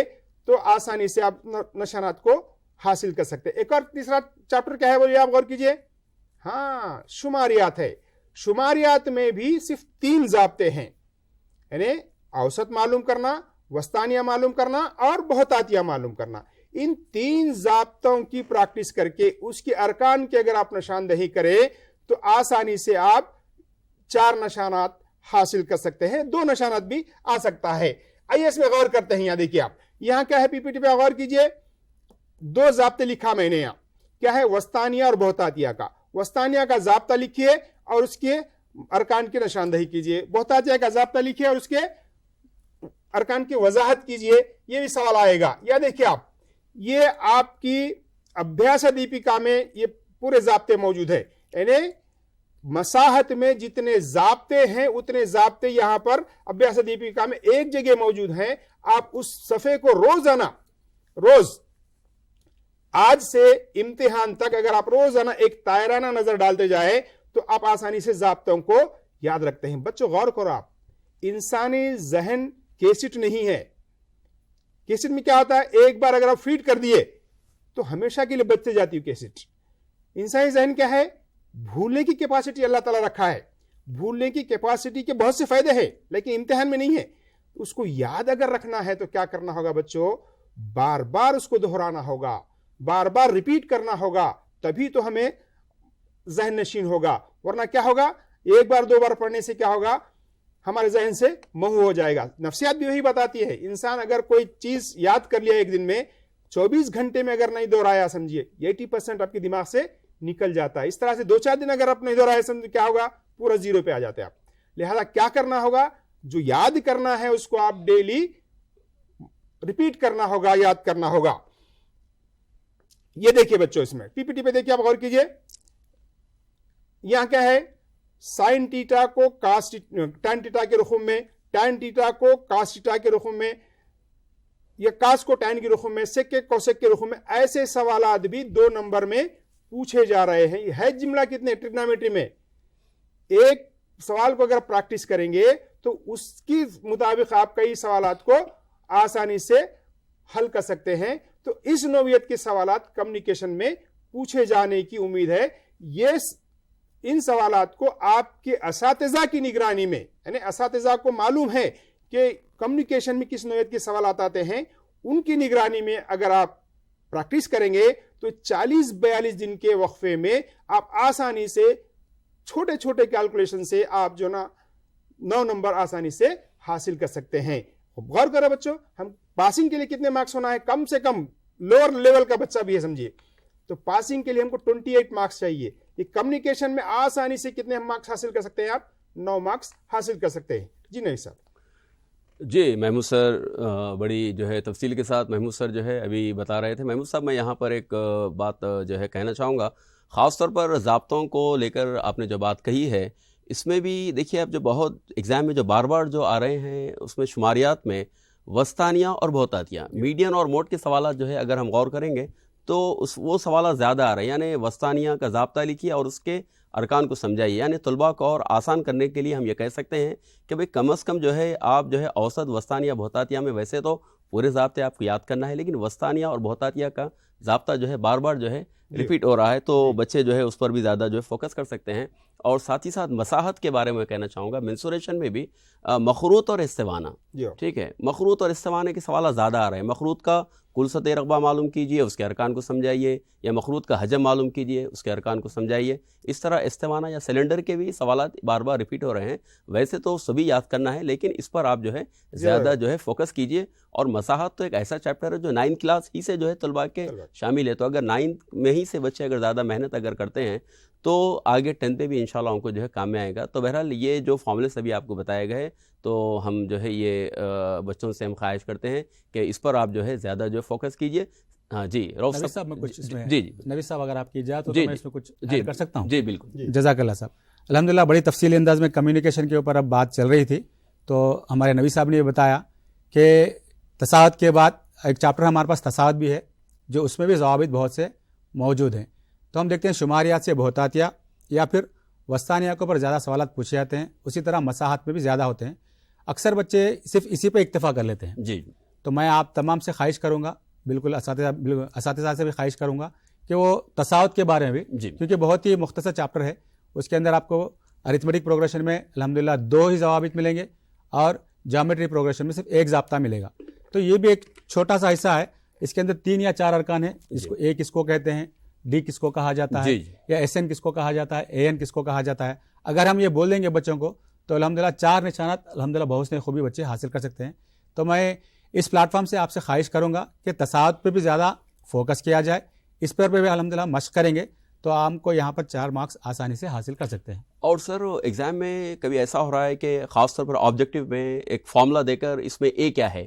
تو آسانی سے آپ نشانات کو حاصل کر سکتے. ایک اور تیسرا چیپٹر کیا ہے بولیے آپ غور کیجئے. ہاں، شماریات ہے. شماریات میں بھی صرف 3 ضابطے ہیں، یعنی اوسط معلوم کرنا، وسطانیہ معلوم کرنا اور بہتاتیہ معلوم کرنا. ان 3 ضابطوں کی پریکٹس کر کے اس کے ارکان کی اگر آپ نشاندہی کریں تو آسانی سے آپ 4 نشانات حاصل کر سکتے ہیں. 2 نشانات بھی آ سکتا ہے. آئیے اس میں غور کرتے ہیں. یہاں دیکھیے آپ، یہاں کیا ہے؟ پی پی ٹی پہ غور کیجئے. 2 ضابطے لکھا میں نے. یہاں کیا ہے؟ وسطانیہ اور بہتاتیہ کا. وسطانیہ کا ضابطہ لکھیے اور اس کے ارکان کی نشاندہی کیجئے. بہتاتیہ کا ضابطہ لکھیے اور اس کے ارکان کی وضاحت کیجئے. یہ بھی سوال آئے گا. یا دیکھیے آپ، یہ آپ کی ابھیاس دیپکا میں یہ پورے ضابطے موجود ہیں. یعنی مساحت میں جتنے ضابطے ہیں اتنے ضابطے یہاں پر ابھیاس دیپکا میں ایک جگہ موجود ہیں. آپ اس صفحے کو روز آج سے امتحان تک اگر آپ روزانہ ایک تائرانہ نظر ڈالتے جائیں تو آپ آسانی سے ضابطوں کو یاد رکھتے ہیں. بچوں غور کرو آپ، انسانی ذہن کیسٹ نہیں ہے. کیسٹ میں کیا ہوتا ہے؟ ایک بار اگر آپ فیڈ کر دیے تو ہمیشہ کے لیے بچتے جاتی ہے کیسٹ. انسانی ذہن کیا ہے؟ بھولنے کی کیپیسٹی اللہ تعالیٰ رکھا ہے. بھولنے کی کیپیسٹی کے بہت سے فائدے ہیں لیکن امتحان میں نہیں ہے. اس کو یاد اگر رکھنا ہے تو کیا کرنا ہوگا بچوں؟ بار بار اس کو دہرانا ہوگا، بار بار ریپیٹ کرنا ہوگا، تبھی تو ہمیں ذہن نشین ہوگا. ورنہ کیا ہوگا؟ 1 بار 2 بار پڑھنے سے کیا ہوگا؟ ہمارے ذہن سے محو ہو جائے گا. نفسیات بھی وہی بتاتی ہے. انسان اگر کوئی چیز یاد کر لیا ایک دن میں، 24 گھنٹے میں اگر نہیں دہرایا سمجھیے 80% آپ کے دماغ سے نکل جاتا ہے. اس طرح سے 2-4 دن اگر آپ نہیں دہرایا سمجھے کیا ہوگا؟ پورا 0 پہ آ جاتے ہیں آپ. لہذا کیا کرنا ہوگا؟ جو یاد کرنا ہے اس کو آپ ڈیلی ریپیٹ کرنا ہوگا، یاد کرنا ہوگا. یہ دیکھیے بچوں، اس میں پی پی ٹی پہ دیکھیے آپ غور کیجئے. یہاں کیا ہے؟ سائن ٹیٹا کو ٹین ٹیٹا کے رقم میں، ٹین ٹیٹا کو کاس ٹیٹا کے رقم میں، یا کاس کو ٹین کی رقم میں، سیک کے کوسیک کے رقم میں. ایسے سوالات بھی 2 نمبر میں پوچھے جا رہے ہیں. یہ ہے جملہ کتنے ٹریگنومیٹری میں؟ ایک سوال کو اگر پریکٹس کریں گے تو اس کی مطابق آپ کئی سوالات کو آسانی سے حل کر سکتے ہیں. تو اس نوعیت کے سوالات کمیونیکیشن میں پوچھے جانے کی امید ہے. ان سوالات کو آپ کے اساتذہ کی نگرانی میں، یعنی اساتذہ کو معلوم ہے کہ کمیونیکیشن میں کس نوعیت کے سوالات آتے ہیں، ان کی نگرانی میں اگر آپ پریکٹس کریں گے تو 40-42 دن کے وقفے میں آپ آسانی سے چھوٹے چھوٹے کیلکولیشن سے آپ 9 نمبر آسانی سے حاصل کر سکتے ہیں. غور کرو بچوں، ہم پاسنگ کے لیے کتنے مارکس ہونا ہے؟ کم سے کم لوور لیول کا بچہ بھی ہے سمجھیے تو پاسنگ کے لیے ہم کو 28 مارکس چاہیے. یہ کمیونیکیشن میں آسانی سے کتنے مارکس حاصل کر سکتے ہیں؟ آپ 9 مارکس حاصل کر سکتے ہیں. جی نہیں صاحب. جی محمود سر بڑی جو ہے تفصیل کے ساتھ محمود سر جو ہے ابھی بتا رہے تھے. محمود صاحب میں یہاں پر ایک بات جو ہے کہنا چاہوں گا، خاص طور پر ضابطوں کو لے کر آپ نے جو بات کہی ہے، اس میں بھی دیکھیے اب جو بہت ایگزام میں جو بار بار جو آ رہے ہیں اس میں شماریات میں وسطانیہ اور بہتاتیہ، میڈین اور موڈ کے سوالات جو ہے اگر ہم غور کریں گے تو وہ سوالات زیادہ آ رہے ہیں. یعنی وسطانیہ کا ضابطہ لکھیے اور اس کے ارکان کو سمجھائیے. یعنی طلباء کو اور آسان کرنے کے لیے ہم یہ کہہ سکتے ہیں کہ بھئی کم از کم جو ہے آپ جو ہے اوسط وسطانیہ بہتاتیہ میں ویسے تو پورے ضابطے آپ کو یاد کرنا ہے، لیکن وسطانیہ اور بہتاتیہ کا ضابطہ جو ہے بار بار جو ہے ریپیٹ ہو رہا ہے، تو بچے جو ہے اس پر بھی زیادہ جو ہے فوکس کر سکتے ہیں. اور ساتھ ہی ساتھ مساحت کے بارے میں کہنا چاہوں گا، منسوریشن میں بھی مخروط اور استوانہ، ٹھیک ہے، مخروط اور استوانہ کے سوالات زیادہ آ رہے ہیں. مخروط کا کل سطح رقبہ معلوم کیجئے، اس کے ارکان کو سمجھائیے، یا مخروط کا حجم معلوم کیجئے، اس کے ارکان کو سمجھائیے. اس طرح استوانہ یا سلنڈر کے بھی سوالات بار بار ریپیٹ ہو رہے ہیں. ویسے تو سبھی یاد کرنا ہے، لیکن اس پر آپ جو ہے زیادہ جو ہے فوکس کیجئے. اور مساحت تو ایک ایسا چیپٹر ہے جو 9 کلاس ہی سے جو ہے طلباء کے شامل ہے، تو اگر 9 میں ہی سے بچے اگر زیادہ محنت اگر کرتے ہیں تو آگے 10 پہ بھی انشاءاللہ ان کو جو ہے کام میں آئے گا. تو بہرحال یہ جو فارمولے ابھی آپ کو بتائے گئے، تو ہم جو ہے یہ بچوں سے ہم خواہش کرتے ہیں کہ اس پر آپ جو ہے زیادہ جو فوکس کیجئے. ہاں جی روف صاحب، میں کچھ اس میں جی نوید صاحب اگر آپ کی اجازت ہو تو میں اس میں کچھ ایڈ کر سکتا ہوں؟ جی بالکل. جزاک اللہ صاحب. الحمدللہ بڑی تفصیلی انداز میں کمیونیکیشن کے اوپر اب بات چل رہی تھی، تو ہمارے نوید صاحب نے یہ بتایا کہ تصاوت کے بعد ایک چیپٹر ہمارے پاس تصاوت بھی ہے، جو اس میں بھی ضوابط بہت سے موجود ہیں. تو ہم دیکھتے ہیں شماریات سے بہتاتیہ یا پھر وسطانیہ کے اوپر زیادہ سوالات پوچھے جاتے ہیں. اسی طرح مساحت میں بھی زیادہ ہوتے ہیں. اکثر بچے صرف اسی پہ اکتفا کر لیتے ہیں. جی تو میں آپ تمام سے خواہش کروں گا، بالکل اساتذہ سے بھی خواہش کروں گا کہ وہ تصاوت کے بارے میں بھی، کیونکہ بہت ہی مختصر چیپٹر ہے، اس کے اندر آپ کو ارتھمیٹک پروگریشن میں الحمدللہ 2 ہی ضوابط ملیں گے اور جیومیٹری پروگریشن میں صرف 1 ضابطہ ملے گا. تو یہ بھی ایک چھوٹا سا حصہ ہے. اس کے اندر 3 یا 4 ارکان ہیں، جس کو ایک کس کو کہتے ہیں، ڈی کس کو کہا جاتا ہے، یا ایس این کس کو کہا جاتا ہے، اے این کس کو کہا جاتا ہے. اگر ہم یہ بول دیں گے بچوں کو تو الحمدللہ 4 نشانات الحمدللہ بہت سے خوبی بچے حاصل کر سکتے ہیں. تو میں اس پلیٹ فارم سے آپ سے خواہش کروں گا کہ تصاوت پہ بھی زیادہ فوکس کیا جائے، اس پر بھی الحمدللہ مشق کریں گے تو آپ کو یہاں پر 4 مارکس آسانی سے حاصل کر سکتے ہیں. اور سر ایگزام میں کبھی ایسا ہو رہا ہے کہ خاص طور پر آبجیکٹیو میں ایک فارمولا دے کر اس میں اے کیا ہے،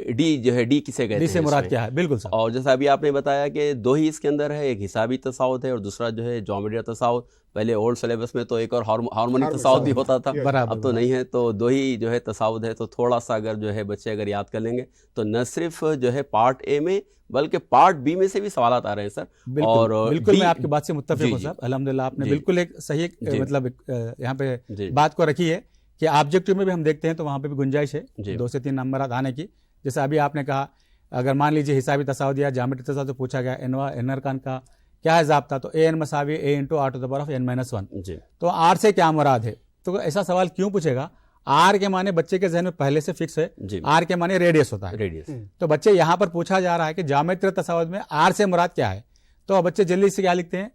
ڈی جو ہے ڈی کسے کہتے ہیں، ڈی سے مراد کیا ہے. بالکل سر. اور جیسا ابھی آپ نے بتایا کہ 2 ہی اس کے اندر ہے، ایک حسابی تصاوت ہے اور دوسرا جو ہے جیومیٹری تصاوت. پہلے اولڈ سلیبس میں تو ایک اور ہارمونک تصاوت بھی ہوتا تھا، اب تو نہیں ہے. تو 2 ہی جو ہے تصاوت ہے. تو تھوڑا سا اگر جو ہے بچے اگر یاد کر لیں گے تو نہ صرف جو ہے پارٹ اے میں بلکہ پارٹ بی میں سے بھی سوالات آ رہے ہیں سر. اور بالکل میں آپ کی بات سے متفق ہوں صاحب. الحمدللہ آپ نے بالکل ایک صحیح مطلب یہاں پہ بات کو رکھی ہے کہ آبجیکٹیو میں بھی ہم دیکھتے ہیں تو وہاں پہ بھی گنجائش ہے 2 سے 3 نمبرات آنے کی. جیسے ابھی آپ نے کہا اگر مان لیجیے حسابی تصاوت یا جیومیٹری تصاوت تو پوچھا گیا این ارکان کا کیا ہے ضابطہ، تو اے این مساوی A into r to the power of n minus 1. تو آر سے کیا مراد ہے؟ تو ایسا سوال کیوں پوچھے گا؟ آر کے معنی بچے کے ذہن میں پہلے سے فکس ہے، آر کے معنی ریڈیس ہوتا ہے. تو بچے یہاں پر پوچھا جا رہا ہے کہ جیومیٹری تصاوت میں آر سے مراد کیا ہے، تو بچے جلدی سے کیا لکھتے ہیں،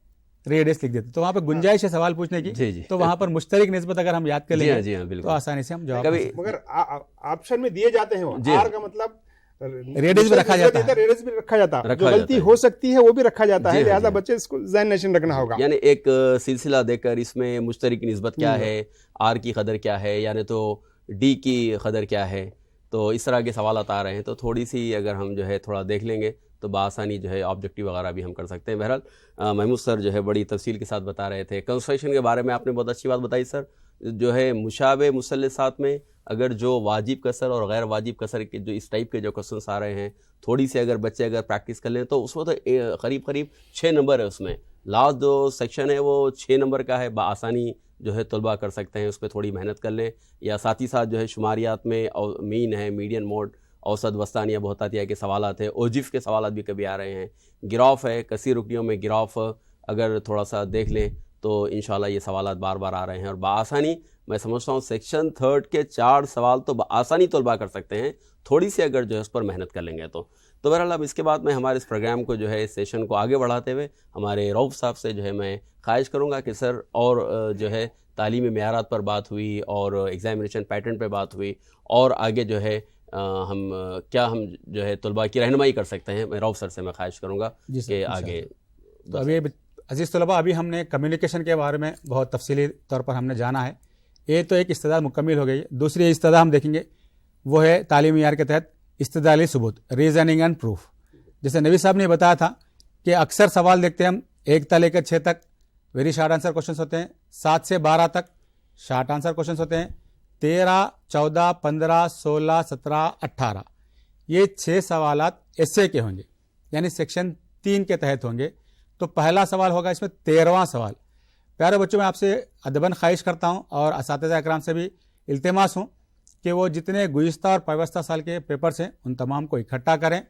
ریڈیس لکھ دیتے. تو وہاں پہ گنجائش ہے سوال پوچھنے کی. تو وہاں پر مشترک نسبت اگر ہم یاد کر لیں گے تو آسانی سے ہم جواب. مگر آپشن میں دیے جاتے ہیں، آر کا مطلب ریڈیس بھی رکھا جاتا ہے، ریڈیس بھی رکھا جاتا ہے، جو غلطی ہو سکتی ہے وہ بھی رکھا جاتا ہے. لہذا بچے اس کو ذہن نشین رکھنا ہوگا. یعنی ایک سلسلہ دے کر اس میں مشترک نسبت کیا ہے، آر کی قدر کیا ہے، یعنی تو ڈی کی قدر کیا ہے. تو اس طرح کے سوالات آ رہے ہیں. تو تھوڑی سی اگر ہم جو ہے تھوڑا دیکھ لیں گے تو بآسانی جو ہے آبجیکٹیو وغیرہ بھی ہم کر سکتے ہیں. بہرحال محمود سر جو ہے بڑی تفصیل کے ساتھ بتا رہے تھے. کنسٹرکشن کے بارے میں آپ نے بہت اچھی بات بتائی سر. جو ہے مشابہ مثلثات میں اگر جو واجب کسر اور غیر واجب کسر کے جو اس ٹائپ کے جو کوسچنس آ رہے ہیں، تھوڑی سی اگر بچے اگر پریکٹس کر لیں تو اس میں تو قریب 6 نمبر ہے. اس میں لاسٹ جو سیکشن ہے وہ 6 نمبر کا ہے. بآسانی جو ہے طلباء کر سکتے ہیں، اس پہ تھوڑی محنت کر لیں. یا ساتھ ہی ساتھ جو ہے شماریات میں مین ہے، میڈین موڈ، اوسط، وسطانیہ، بہتاتیہ کے سوالات ہیں. اوجف کے سوالات بھی کبھی آ رہے ہیں. گراف ہے، کثیر رکنیوں میں گراف اگر تھوڑا سا دیکھ لیں تو انشاءاللہ یہ سوالات بار بار آ رہے ہیں. اور بآسانی میں سمجھتا ہوں سیکشن 3 کے 4 سوال تو بآسانی طلباء کر سکتے ہیں، تھوڑی سی اگر جو ہے اس پر محنت کر لیں گے تو. بہرحال اب اس کے بعد میں ہمارے اس پروگرام کو جو ہے اس سیشن کو آگے بڑھاتے ہوئے ہمارے روف صاحب سے جو ہے میں خواہش کروں گا کہ سر اور جو ہے تعلیمی معیارات پر بات ہوئی اور ایگزامینیشن پیٹرن پہ بات ہوئی، اور آگے جو ہے ہم جو ہے طلباء کی رہنمائی کر سکتے ہیں. میں روف سر سے میں خواہش کروں گا کہ آگے. تو ابھی عزیز طلباء، ابھی ہم نے کمیونیکیشن کے بارے میں بہت تفصیلی طور پر ہم نے جانا ہے. یہ تو ایک استدلال مکمل ہو گئی. دوسری استدلال ہم دیکھیں گے وہ ہے تعلیمی معیار کے تحت استدلالی ثبوت، ریزننگ اینڈ پروف. جیسے نبی صاحب نے بتایا تھا کہ اکثر سوال دیکھتے ہیں ہم 1 تا لے کر 6 تک ویری شارٹ آنسر کوشچنس ہوتے ہیں، 7 سے 12 تک شارٹ آنسر کوشچنس ہوتے ہیں، 13، 14، 15، 16، 17، 18 یہ 6 سوالات ایسے کے ہوں گے، یعنی سیکشن 3 کے تحت ہوں گے. تو پہلا سوال ہوگا اس میں 13واں سوال. پیارے بچوں، میں آپ سے ادباً خواہش کرتا ہوں اور اساتذہ اکرام سے بھی التماس ہوں کہ وہ جتنے گزشتہ اور پیوستہ سال کے پیپرس ہیں ان تمام کو اکٹھا کریں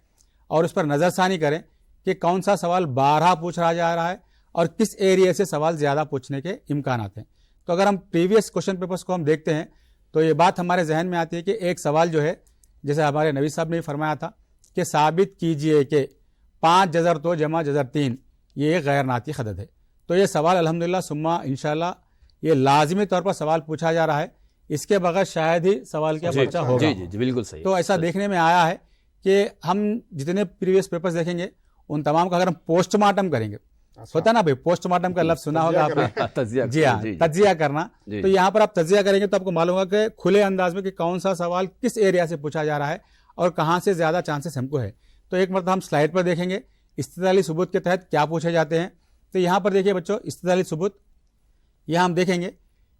اور اس پر نظر ثانی کریں کہ کون سا سوال بارہا پوچھا جا رہا ہے اور کس ایریا سے سوال زیادہ پوچھنے کے امکانات ہیں. تو اگر ہم پریویس کوشچن پیپرس کو ہم دیکھتے ہیں تو یہ بات ہمارے ذہن میں آتی ہے کہ ایک سوال جو ہے جیسے ہمارے نبی صاحب نے فرمایا تھا کہ ثابت کیجئے کہ 5 جذر 2 جمع جذر 3 یہ غیر ناطق عدد ہے. تو یہ سوال الحمدللہ ثم انشاءاللہ یہ لازمی طور پر سوال پوچھا جا رہا ہے, اس کے بغیر شاید ہی سوال کا پرچہ ہوگا. جی بالکل صحیح. تو ایسا دیکھنے میں آیا ہے کہ ہم جتنے پریویس پیپرز دیکھیں گے ان تمام کا اگر ہم پوسٹ مارٹم کریں گے, ہوتا نا بھائی پوسٹ مارٹم کا لفظ سنا ہوگا آپ نے, جی ہاں تجزیہ کرنا. تو یہاں پر آپ تجزیہ کریں گے تو آپ کو معلوم ہوگا کہ کھلے انداز میں کہ کون سا سوال کس ایریا سے پوچھا جا رہا ہے اور کہاں سے زیادہ چانسز ہم کو ہے. تو ایک مرتبہ ہم سلائڈ پر دیکھیں گے استدلالی ثبوت کے تحت کیا پوچھے جاتے ہیں. تو یہاں پر دیکھیے بچوں استدلالی ثبوت, یہاں ہم دیکھیں گے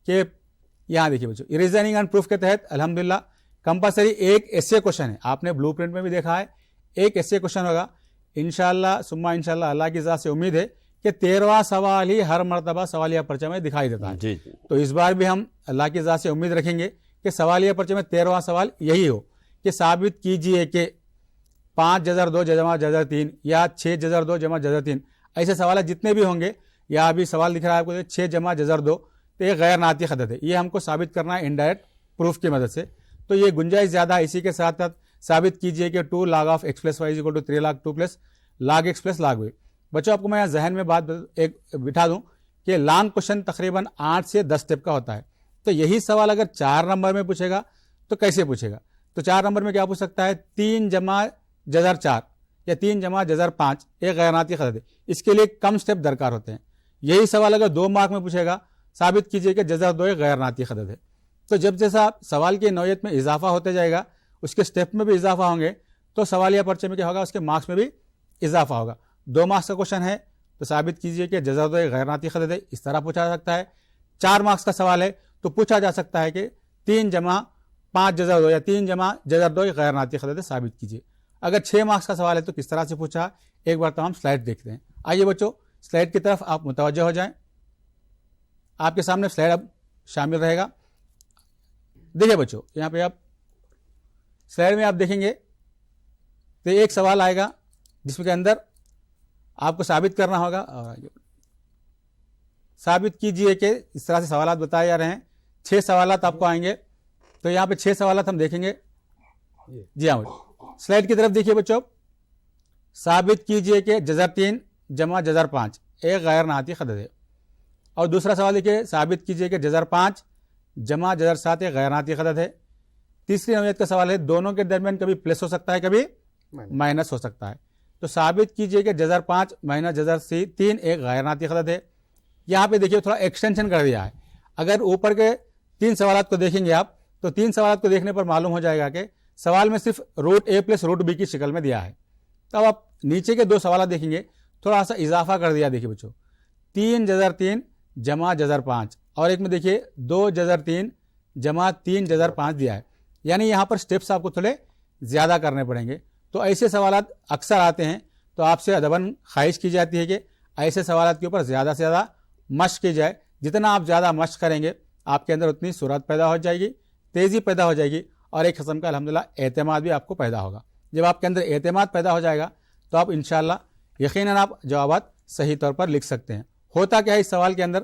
کہ یہاں دیکھیے بچوں ریزننگ اینڈ پروف کے تحت الحمدللہ کمپلسری ایک ایسے کوشچن ہے, آپ نے بلو پرنٹ میں بھی دیکھا ہے ایک ایسے کوشچن ہوگا. انشاءاللہ ثم انشاءاللہ اللہ کی ذات سے امید ہے کہ 13واں سوال ہی ہر مرتبہ سوالیہ پرچہ میں دکھائی دیتا ہے. جی تو اس بار بھی ہم اللہ کی ذات سے امید رکھیں گے کہ سوالیہ پرچہ میں 13واں سوال یہی ہو کہ ثابت کیجئے کہ 5 جذر 2 جمع جذر 3 یا 6 جذر 2 جمع جذر 3 ایسے سوالات جتنے بھی ہوں گے, یا ابھی سوال دکھ رہا ہے آپ کو 6 جمع جذر 2 تو یہ غیر ناطق عدد ہے. یہ ہم کو ثابت کرنا ہے انڈائریکٹ پروف کی مدد سے. تو یہ گنجائش زیادہ ہے. اسی کے ساتھ ساتھ ثابت کیجئے کہ 2 log of x plus y is equal to 3 log 2 plus log x plus log y. بچوں آپ کو میں ذہن میں بات ایک بٹھا دوں کہ لانگ کوشچن تقریباً 8 سے 10 اسٹیپ کا ہوتا ہے. تو یہی سوال اگر 4 نمبر میں پوچھے گا تو کیسے پوچھے گا؟ تو 4 نمبر میں کیا پوچھ سکتا ہے 3 جمع جذر 4 یا 3 جمع جذر 5 ایک غیر ناطق عدد ہے. اس کے لیے کم اسٹیپ درکار ہوتے ہیں. یہی سوال اگر 2 مارک میں پوچھے گا ثابت کیجئے کہ جذر 2 ایک غیر ناطق عدد ہے. تو جب جیسا سوال کی نوعیت میں اضافہ ہوتے جائے گا اس کے اسٹیپ میں بھی اضافہ ہوں گے تو سوالیہ پرچے میں کیا ہوگا اس کے مارکس میں بھی اضافہ ہوگا. 2 مارکس کا کوشچن ہے تو ثابت کیجئے کہ جذر 2 ایک غیر ناطق عدد ہے, اس طرح پوچھا جا سکتا ہے. 4 مارکس کا سوال ہے تو پوچھا جا سکتا ہے کہ 3 جمع 5 جذر 2 یا 3 جمع جذر 2 ایک غیر ناطق عدد ہے, ثابت کیجئے. اگر 6 مارکس کا سوال ہے تو کس طرح سے پوچھا, ایک بار تمام سلائڈ دیکھتے ہیں. آئیے بچوں سلائڈ کی طرف آپ متوجہ ہو جائیں. آپ کے سامنے سلائڈ اب شامل رہے گا. دیکھیں بچوں یہاں پہ آپ سلائڈ میں آپ دیکھیں گے تو ایک سوال آئے گا جس میں کے اندر آپ کو ثابت کرنا ہوگا, اور ثابت کیجئے کہ اس طرح سے سوالات بتائے جا رہے ہیں. 6 سوالات آپ کو آئیں گے. تو یہاں پہ 6 سوالات ہم دیکھیں گے. جی ہاں سلائڈ کی طرف دیکھیے بچوں. ثابت کیجئے کہ جذر 3 جمع جذر 5 ایک غیر ناطق عدد ہے. اور دوسرا سوال دیکھیے ثابت کیجئے کہ جذر 5 جمع جذر 7 ایک غیر ناطق عدد ہے. تیسری نوعیت کا سوال ہے دونوں کے درمیان کبھی پلس ہو سکتا ہے کبھی مائنس ہو سکتا ہے. تو ثابت کیجئے کہ جذر 5 مائنس جذر 3 ایک غیر ناطق عدد ہے. یہاں پہ دیکھیے تھوڑا ایکسٹینشن کر دیا ہے. اگر اوپر کے 3 سوالات کو دیکھیں گے آپ تو 3 سوالات کو دیکھنے پر معلوم ہو جائے گا کہ سوال میں صرف root A plus root B کی شکل میں دیا ہے. تب آپ نیچے کے 2 سوالات دیکھیں گے تھوڑا سا اضافہ کر دیا. دیکھیے بچوں 3 جذر 3 جمع جذر 5 اور ایک میں دیکھیے 2 جذر 3 جمع 3 جذر 5 دیا ہے. یعنی یہاں پر سٹیپس آپ کو تھوڑے زیادہ کرنے پڑیں گے. تو ایسے سوالات اکثر آتے ہیں تو آپ سے ادباً خواہش کی جاتی ہے کہ ایسے سوالات کے اوپر زیادہ سے زیادہ مشق کی جائے. جتنا آپ زیادہ مشق کریں گے آپ کے اندر اتنی سرعت پیدا ہو جائے گی, تیزی پیدا ہو جائے گی اور ایک قسم کا الحمدللہ اعتماد بھی آپ کو پیدا ہوگا. جب آپ کے اندر اعتماد پیدا ہو جائے گا تو آپ انشاءاللہ یقیناً آپ جوابات صحیح طور پر لکھ سکتے ہیں. ہوتا کیا ہے اس سوال کے اندر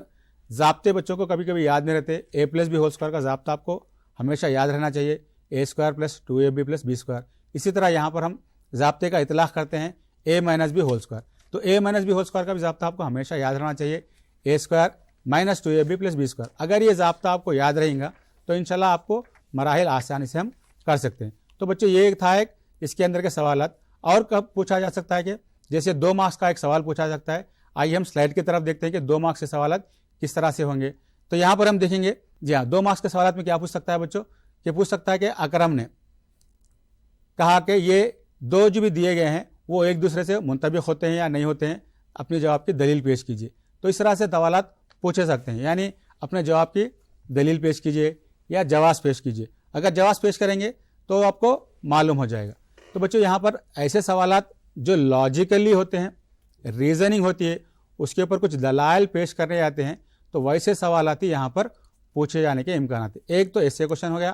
ضابطے بچوں کو کبھی کبھی یاد نہیں رہتے. A plus B whole square کا ضابطہ آپ کو ہمیشہ یاد رہنا چاہیے, A square plus 2ab plus B square. اسی طرح یہاں پر ہم ضابطے کا اطلاق کرتے ہیں A minus B whole square. تو A minus B whole square کا بھی ضابطہ آپ کو ہمیشہ یاد رہنا چاہیے, A square minus 2ab plus B square. اگر یہ ضابطہ آپ کو یاد رہیں گا تو انشاءاللہ آپ کو مراحل آسانی سے ہم کر سکتے ہیں. تو بچوں یہ ایک تھا ایک اس کے اندر کے سوالات. اور کب پوچھا جا سکتا ہے کہ جیسے 2 مارکس کا ایک سوال پوچھا جا سکتا ہے. آئیے ہم سلائڈ کی طرف دیکھتے ہیں کہ 2 مارکس کے سوالات کس طرح سے ہوں گے. تو یہاں پر ہم دیکھیں گے جی ہاں 2 مارکس کے سوالات میں کیا پوچھ سکتا ہے بچوں, کہ پوچھ سکتا ہے کہ اکرم نے کہا کہ یہ 2 جو بھی دیے گئے ہیں وہ ایک دوسرے سے منطبق ہوتے ہیں یا نہیں ہوتے ہیں, اپنے جواب کی دلیل پیش کیجیے. تو اس طرح سے سوالات پوچھے سکتے ہیں, یعنی اپنے جواب کی دلیل پیش کیجیے یا جواز پیش کیجیے. اگر جواز پیش کریں گے تو آپ کو معلوم ہو جائے گا. تو بچوں یہاں پر ایسے سوالات جو لاجیکلی ہوتے ہیں, ریزننگ ہوتی ہے, اس کے اوپر کچھ دلائل پیش کرنے جاتے ہیں, تو ویسے سوالات ہی یہاں پر پوچھے جانے کے امکانات ہیں. ایک تو ایسے کوشچن ہو گیا,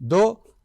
2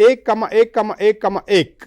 1,1,1,1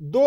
2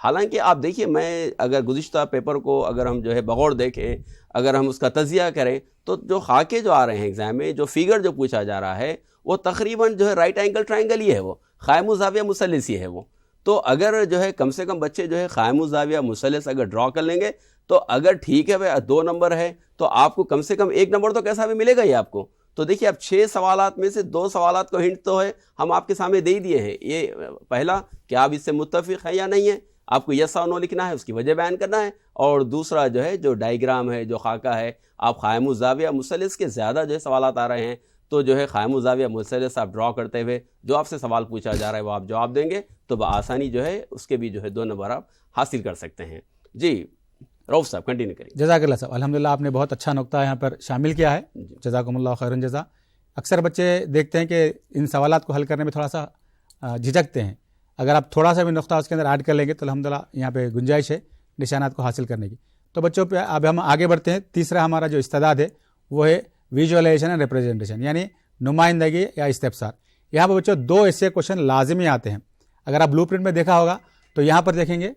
حالانکہ آپ دیکھیے، میں اگر گزشتہ پیپر کو اگر ہم جو ہے بغور دیکھیں، اگر ہم اس کا تجزیہ کریں، تو جو خاکے جو آ رہے ہیں ایگزام میں، جو فگر جو پوچھا جا رہا ہے وہ تقریباً جو ہے رائٹ اینگل ٹرائنگل ہی ہے، وہ قائم الزاویہ مثلث ہی ہے وہ. تو اگر جو ہے کم سے کم بچے جو ہے قائم الزاویہ مثلث اگر ڈرا کر لیں گے تو اگر ٹھیک ہے بھائی 2 نمبر ہے تو آپ کو کم سے کم 1 نمبر تو کیسا بھی ملے گا ہی آپ کو. تو دیکھیے اب 6 سوالات میں سے 2 سوالات کو ہنٹ تو ہے ہم آپ کے سامنے دے ہی دیے ہیں. یہ پہلا کہ آپ اس سے متفق ہیں یا نہیں ہیں، آپ کو یس اور نو لکھنا ہے، اس کی وجہ بیان کرنا ہے. اور دوسرا جو ہے جو ڈائیگرام ہے، جو خاکہ ہے، آپ قائم الزاویہ مثلث کے زیادہ جو ہے سوالات آ رہے ہیں تو جو ہے قائم الزاویہ مثلث آپ ڈرا کرتے ہوئے جو آپ سے سوال پوچھا جا رہا ہے وہ آپ جواب دیں گے تو بآسانی جو ہے اس کے بھی جو ہے 2 نمبر آپ حاصل کر سکتے ہیں. جی رؤف صاحب کنٹینیو کریں. جزاک اللہ صاحب، الحمدللہ آپ نے بہت اچھا نقطہ یہاں پر شامل کیا ہے، جزاکم اللہ خیرن جزا. اکثر بچے دیکھتے ہیں کہ ان سوالات کو حل کرنے میں تھوڑا سا جھجکتے ہیں. اگر آپ تھوڑا سا بھی نقطہ اس کے اندر ایڈ کر لیں گے تو الحمدللہ یہاں پہ گنجائش ہے نشانات کو حاصل کرنے کی. تو بچوں پہ اب ہم آگے بڑھتے ہیں. تیسرا ہمارا جو استعداد ہے وہ ہے ویژولائزیشن اینڈ ریپرزنٹیشن، یعنی نمائندگی یا استفسار. یہاں پر بچوں 2 ایسے کوشچن لازمی آتے ہیں. اگر آپ بلو پرنٹ میں دیکھا ہوگا تو یہاں پر دیکھیں گے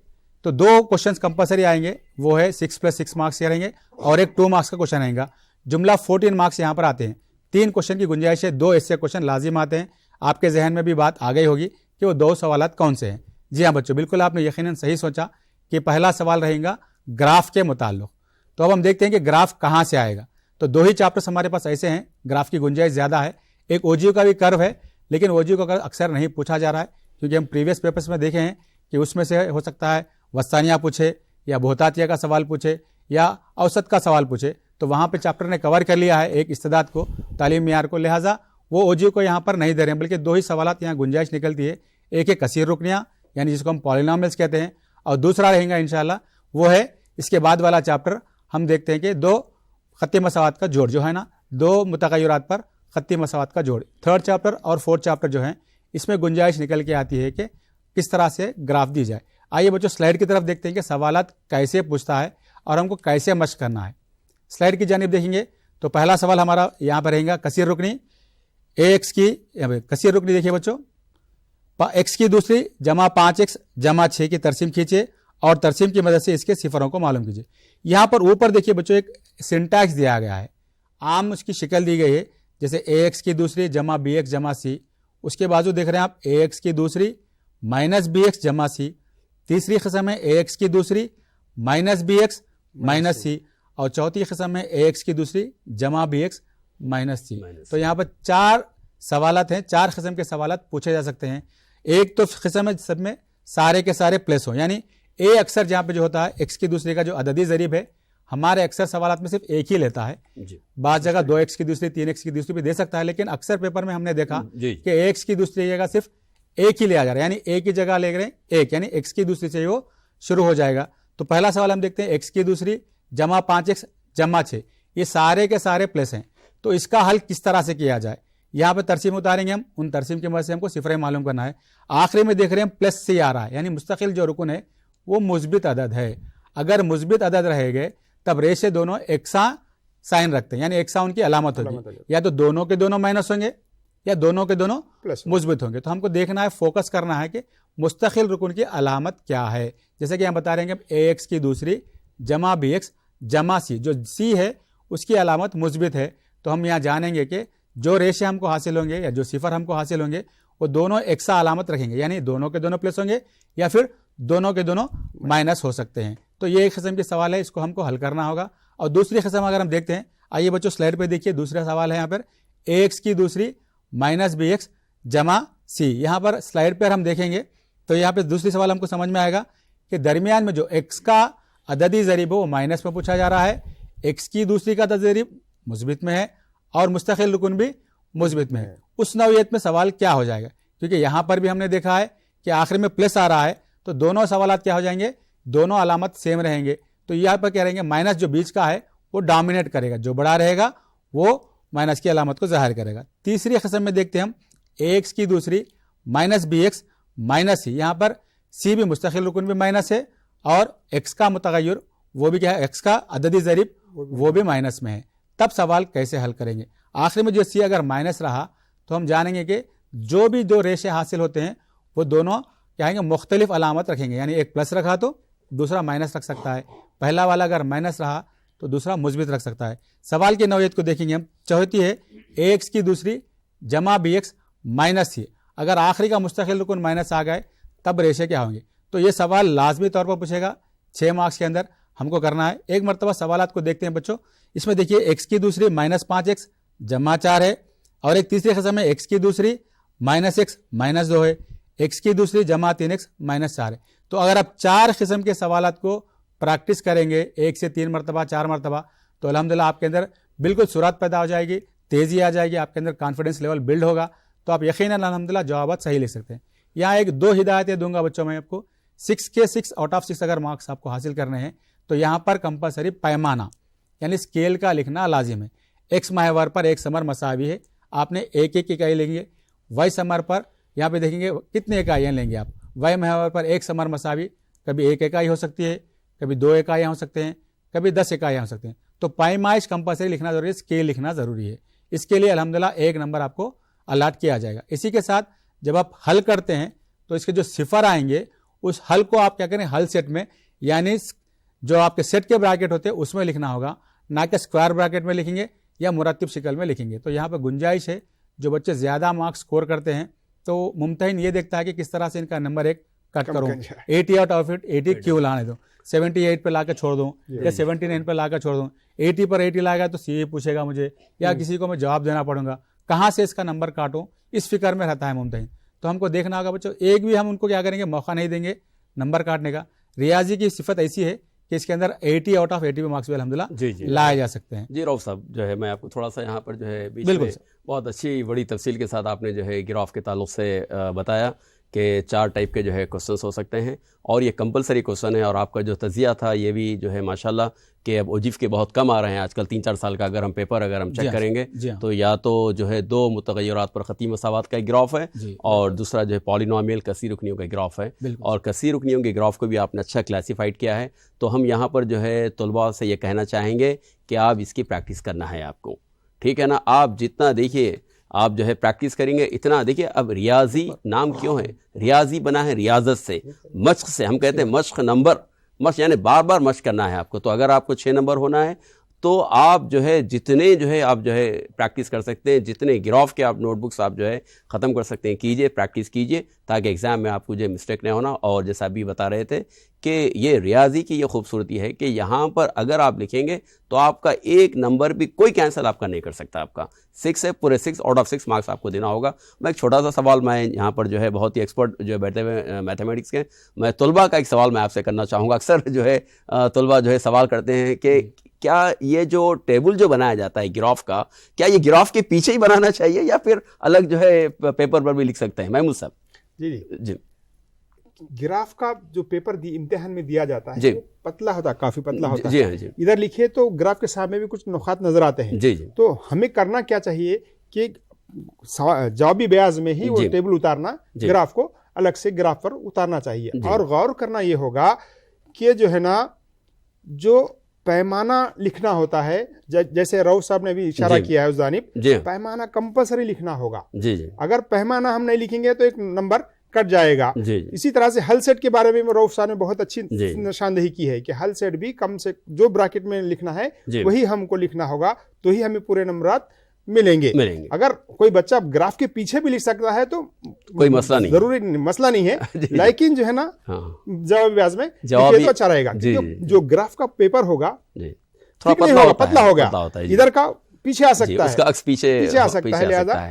تو 2 کوشچنس کمپلسری آئیں گے، وہ ہے 6+6 مارکس کے رہیں گے اور ایک 2 مارکس کا کوشچن آئے گا. جملہ 14 مارکس یہاں پر آتے ہیں. 3 کوشچن کی گنجائش ہے، 2 ایسے کوشچن لازم آتے ہیں. آپ کے ذہن میں بھی بات آ گئی ہوگی کہ وہ 2 سوالات کون سے ہیں. جی ہاں بچوں، بالکل آپ نے یقیناً صحیح سوچا کہ پہلا سوال رہے گا گراف کے متعلق. تو اب ہم دیکھتے ہیں کہ گراف کہاں سے آئے گا. تو 2 ہی چیپٹرز ہمارے پاس ایسے ہیں گراف کی گنجائش زیادہ ہے. ایک اوجیو کا بھی کرو ہے، لیکن اوجیو کا کرو اکثر نہیں پوچھا جا رہا ہے کیونکہ ہم پریویس پیپرز میں دیکھے ہیں کہ اس میں سے ہو سکتا ہے وسطانیہ پوچھے یا بہتاتیہ کا سوال پوچھے یا اوسط کا سوال پوچھے. تو وہاں پہ چیپٹر نے کور کر لیا ہے ایک استعداد کو، تعلیم معیار کو، لہٰذا وہ اوجیو کو یہاں پر نہیں دے رہے ہیں، بلکہ 2 ہی سوالات یہاں گنجائش نکلتی ہے. ایک ہے کثیر رکنیاں یعنی جس کو ہم پالینوملز کہتے ہیں، اور دوسرا رہیں گا انشاءاللہ وہ ہے اس کے بعد والا چیپٹر. ہم دیکھتے ہیں کہ 2 خطی مساوات کا جوڑ جو ہے نا، 2 متغیرات پر خطی مساوات کا جوڑ. 3rd چیپٹر اور 4th چیپٹر جو ہیں اس میں گنجائش نکل کے آتی ہے کہ کس طرح سے گراف دی جائے. آئیے بچوں سلائڈ کی طرف دیکھتے ہیں کہ سوالات کیسے پوچھتا ہے اور ہم کو کیسے مشق کرنا ہے. سلائڈ کی جانب دیکھیں گے تو پہلا سوال ہمارا یہاں پر رہے گا کثیر رکنی. x کی کثیر رکنی دیکھیے بچوں، x کی دوسری جمع 5x جمع 6 کی ترسیم کھینچے اور ترسیم کی مدد سے اس کے صفروں کو معلوم کیجیے. یہاں پر اوپر دیکھیے بچوں ایک سنٹیکس دیا گیا ہے، عام اس کی شکل دی گئی ہے جیسے ax کی دوسری جمع bx جمع c. اس کے بازو دیکھ رہے ہیں آپ ax کی دوسری مائنس bx جمع c. تیسری قسم ہے ax کی دوسری مائنس bx مائنس c. اور چوتھی قسم ہے ax کی دوسری جمع bx مائنس c. تو یہاں پر 4 سوالات ہیں، 4 قسم کے سوالات پوچھے جا سکتے ہیں. ایک تو قسم ہے سب میں سارے کے سارے پلس ہوں، یعنی اے اکثر جہاں پہ جو ہوتا ہے ایکس کی دوسری کا جو عددی ضریب ہے ہمارے اکثر سوالات میں صرف ایک ہی لیتا ہے. بعض جگہ 2x کی دوسری 3x کی دوسری بھی دے سکتا ہے، لیکن اکثر پیپر میں ہم نے دیکھا کہ ایکس کی دوسری جگہ صرف ایک ہی لیا جا رہا ہے، یعنی ایک کی جگہ لے رہے ہیں ایک، یعنی ایکس کی دوسری سے وہ شروع ہو جائے گا. تو پہلا سوال ہم دیکھتے ہیں ایکس کی دوسری جمع 5x جمع 6، یہ سارے کے سارے پلس ہیں. تو اس کا حل کس طرح سے کیا جائے؟ یہاں پہ ترسیم اتاریں گے ہم، ان ترسیم کی مدد سے ہم کو صفریں معلوم کرنا ہے. آخری میں دیکھ رہے ہیں پلس سی آ رہا ہے، یعنی مستقل جو رکن ہے وہ مثبت عدد ہے. اگر مثبت عدد رہے گے تب ریشے دونوں یکساں سائن رکھتے ہیں، یعنی یکساں ان کی علامت ہوگی، یا تو دونوں کے دونوں مائنس ہوں گے یا دونوں کے دونوں مثبت ہوں گے. تو ہم کو دیکھنا ہے، فوکس کرنا ہے کہ مستقل رکن کی علامت کیا ہے. جیسے کہ ہم بتا رہے ہیں کہ اے ایکس کی دوسری جمع بی ایکس جمع سی، جو سی ہے اس کی علامت مثبت ہے. تو ہم یہاں جانیں گے کہ جو ریشے ہم کو حاصل ہوں گے یا جو صفر ہم کو حاصل ہوں گے وہ دونوں یکساں علامت رکھیں گے، یعنی دونوں کے دونوں پلس ہوں گے یا پھر دونوں کے دونوں مائنس ہو سکتے ہیں. تو یہ ایک قسم کے سوال ہے، اس کو ہم کو حل کرنا ہوگا. اور دوسری قسم اگر ہم دیکھتے ہیں، آئیے بچوں سلائڈ پہ دیکھیے، دوسرا سوال ہے یہاں پر اے ایکس کی دوسری مائنس بی ایکس جمع سی. یہاں پر سلائڈ پہ ہم دیکھیں گے تو یہاں پہ دوسری سوال ہم کو سمجھ میں آئے گا کہ درمیان میں جو ایکس کا عددی ضریب ہے وہ مائنس میں پوچھا جا رہا ہے، ایکس کی دوسری کا عدد ضریب مثبت میں ہے اور مستقل رکن بھی مثبت میں ہے. اس نوعیت میں سوال کیا ہو جائے گا؟ کیونکہ یہاں پر بھی ہم نے دیکھا ہے کہ آخر میں پلس آ رہا ہے، تو دونوں سوالات کیا ہو جائیں گے؟ دونوں علامت سیم رہیں گے. تو یہاں پر کیا رہیں گے؟ مائنس جو بیچ کا ہے وہ ڈومینیٹ کرے گا، جو بڑا رہے گا وہ مائنس کی علامت کو ظاہر کرے گا. تیسری قسم میں دیکھتے ہیں ہم اے ایکس کی دوسری مائنس بی ایکس مائنس سی. یہاں پر سی بھی مستقل رکن بھی مائنس ہے اور ایکس کا متغیر وہ بھی کیا ہے؟ ایکس کا عددی ضریب وہ بھی مائنس میں ہے. تب سوال کیسے حل کریں گے؟ آخر میں جو سی اگر مائنس رہا تو ہم جانیں گے کہ جو بھی دو ریشے حاصل ہوتے ہیں وہ دونوں کیا ہے کہ مختلف علامت رکھیں گے, یعنی ایک پلس رکھا تو دوسرا مائنس رکھ سکتا ہے, پہلا والا اگر مائنس رہا تو دوسرا مثبت رکھ سکتا ہے. سوال کی نوعیت کو دیکھیں گے ہم, چوتھی ہے اے ایکس کی دوسری جمع بی ایکس مائنس سی, اگر آخری کا مستقل رکن مائنس آ گئے تب ریشے کیا ہوں گے. تو یہ سوال لازمی طور پر پوچھے گا 6 مارکس کے اندر ہم کو کرنا ہے. ایک مرتبہ سوالات کو دیکھتے ہیں بچوں. اس میں دیکھیے ایکس کی دوسری -5x جمع 4 ہے, اور ایک تیسری قسم ہے ایکس کی دوسری -x -2 ہے, ایکس کی دوسری جمع 3x -4 ہے. تو اگر آپ 4 قسم کے سوالات کو پریکٹس کریں گے 1 سے 3 مرتبہ 4 مرتبہ, تو الحمدللہ آپ کے اندر بالکل سرعت پیدا ہو جائے گی, تیزی آ جائے گی, آپ کے اندر کانفیڈنس لیول بلڈ ہوگا, تو آپ یقیناً الحمدللہ جوابات صحیح لکھ سکتے ہیں. یہاں ایک 2 ہدایتیں دوں گا بچوں میں آپ کو. 6 کے 6 آؤٹ آف 6 اگر مارکس آپ کو حاصل کرنے ہیں تو یہاں پر کمپلسری پیمانہ یعنی اسکیل کا لکھنا لازم ہے. ایکس محور پر ایک ثمر مساوی ہے, آپ نے ایک اکائی لیں گے. وائی ثمر پر یہاں پہ دیکھیں گے کتنے اکائیاں لیں گے آپ. وائی محور پر ایک ثمر مساوی کبھی 1 اکائی ہو سکتی ہے, کبھی 2 اکائیاں ہو سکتے ہیں, کبھی 10 اکائیاں ہو سکتے ہیں. تو پیمائش کمپلسری لکھنا ضروری ہے, اسکیل لکھنا ضروری ہے. اس کے لیے الحمدللہ 1 نمبر آپ کو الاٹ کیا جائے گا. اسی کے ساتھ جب آپ حل کرتے ہیں تو اس کے جو صفر آئیں گے اس حل کو آپ کیا کریں حل سیٹ میں, یعنی جو آپ کے سیٹ کے بریکٹ ہوتے ہیں اس میں لکھنا ہوگا, نہ کہ اسکوائر بریکٹ میں لکھیں گے یا مرتب شکل میں لکھیں گے. تو یہاں پہ گنجائش ہے, جو بچے زیادہ مارکس اسکور کرتے ہیں تو ممتحن یہ دیکھتا ہے کہ کس طرح سے ان کا نمبر 1 کٹ کروں, 80 آؤٹ آف 80 کیوں لانے دوں, 78 پہ لا کے چھوڑ دوں یا 79 پہ لا کے چھوڑ دوں. 80 پر 80 لائے گا تو سی پوچھے گا مجھے, یا کسی کو میں جواب دینا پڑوں گا, کہاں سے اس کا نمبر کاٹوں, اس فکر میں رہتا ہے ممتحن. تو ہم کو دیکھنا ہوگا بچوں, ایک بھی ہم ان کو کیا کریں گے موقع نہیں دیں گے نمبر کاٹنے کا. ریاضی کی صفت ایسی ہے کہ اس کے اندر 80 آؤٹ آف 80 پہ مارکس بھی الحمدللہ لائے جا سکتے ہیں. جی رؤف صاحب, جو ہے میں آپ کو تھوڑا سا یہاں پر جو ہے بیچ بالکل میں بہت اچھی بڑی تفصیل کے ساتھ آپ نے جو ہے گراف کے تعلق سے بتایا کہ 4 ٹائپ کے جو ہے کوسچنس ہو سکتے ہیں, اور یہ کمپلسری کوسچن ہے. اور آپ کا جو تجزیہ تھا یہ بھی جو ہے ماشاءاللہ کہ اب اوجیف کے بہت کم آ رہے ہیں آج کل. 3-4 سال کا اگر ہم پیپر اگر ہم چیک کریں گے تو یا تو جو ہے 2 متغیرات پر خطی مساوات کا ایک گراف ہے, اور دوسرا جو ہے پالینومیل کثیر رکنیوں کا گراف ہے. اور کثیر رکنیوں کے گراف کو بھی آپ نے اچھا کلاسیفائڈ کیا ہے. تو ہم یہاں پر جو ہے طلباء سے یہ کہنا چاہیں گے کہ آپ اس کی پریکٹس کرنا ہے آپ کو, ٹھیک ہے نا. آپ جتنا دیکھیے آپ جو ہے پریکٹس کریں گے اتنا دیکھیے. اب ریاضی نام کیوں ہے, ریاضی بنا ہے ریاضت سے, مشق سے. ہم کہتے ہیں مشق نمبر, مشق یعنی بار بار مشق کرنا ہے آپ کو. تو اگر آپ کو 6 نمبر ہونا ہے تو آپ جو ہے جتنے جو ہے آپ جو ہے پریکٹس کر سکتے ہیں, جتنے گراف کے آپ نوٹ بکس آپ جو ہے ختم کر سکتے ہیں کیجئے, پریکٹس کیجئے, تاکہ ایگزام میں آپ کو جو مسٹیک نہ ہونا. اور جیسا ابھی بتا رہے تھے کہ یہ ریاضی کی یہ خوبصورتی ہے کہ یہاں پر اگر آپ لکھیں گے تو آپ کا 1 نمبر بھی کوئی کینسل آپ کا نہیں کر سکتا. آپ کا 6 ہے, پورے 6 آؤٹ آف 6 مارکس آپ کو دینا ہوگا. میں ایک چھوٹا سا سوال, میں یہاں پر جو ہے بہت ہی ایکسپرٹ جو ہے بیٹھے ہوئے میتھمیٹکس کے, میں طلباء کا ایک سوال میں آپ سے کرنا چاہوں گا. اکثر جو ہے طلباء جو ہے سوال کرتے ہیں کہ کیا یہ جو ٹیبل جو بنایا جاتا ہے گراف کا, کیا یہ گراف کے پیچھے ہی بنانا چاہیے یا پھر الگ جو ہے پیپر پر بھی لکھ سکتے ہیں؟ محمود صاحب. جی گراف کا جو پیپر امتحان میں دیا جاتا ہے وہ پتلا ہوتا ہے, کافی پتلا ہوتا ہے. جی ہاں, جی ادھر لکھے تو گراف کے سامنے بھی کچھ نقاط نظر آتے ہیں. جی جی. تو ہمیں کرنا کیا چاہیے کہ جوابی بیاض میں ہی وہ ٹیبل اتارنا, گراف کو الگ سے گراف پر اتارنا چاہیے. اور غور کرنا یہ ہوگا کہ جو ہے نا جو پیمانہ لکھنا ہوتا ہے, جیسے رؤف صاحب نے بھی اشارہ کیا ہے اس جانب, پیمانہ کمپلسری لکھنا ہوگا. اگر پیمانہ ہم نہیں لکھیں گے تو 1 نمبر کٹ جائے گا. اسی طرح سے حل سیٹ کے بارے میں رؤف صاحب نے بہت اچھی نشاندہی کی ہے کہ حل سیٹ بھی کم سے جو بریکٹ میں لکھنا ہے وہی ہم کو لکھنا ہوگا, تو ہی ہمیں پورے نمبرات ملیں گے. اگر کوئی بچہ گراف کے پیچھے بھی لکھ سکتا ہے تو کوئی مسئلہ نہیں, ضروری مسئلہ نہیں ہے. لیکن جو ہے نا جواب بیاض میں تو اچھا رہے گا, جو گراف کا پیپر ہوگا تھوڑا پتلا ہوگا, ادھر کا پیچھے آ سکتا ہے, اس کا عکس پیچھے آ سکتا ہے, لہذا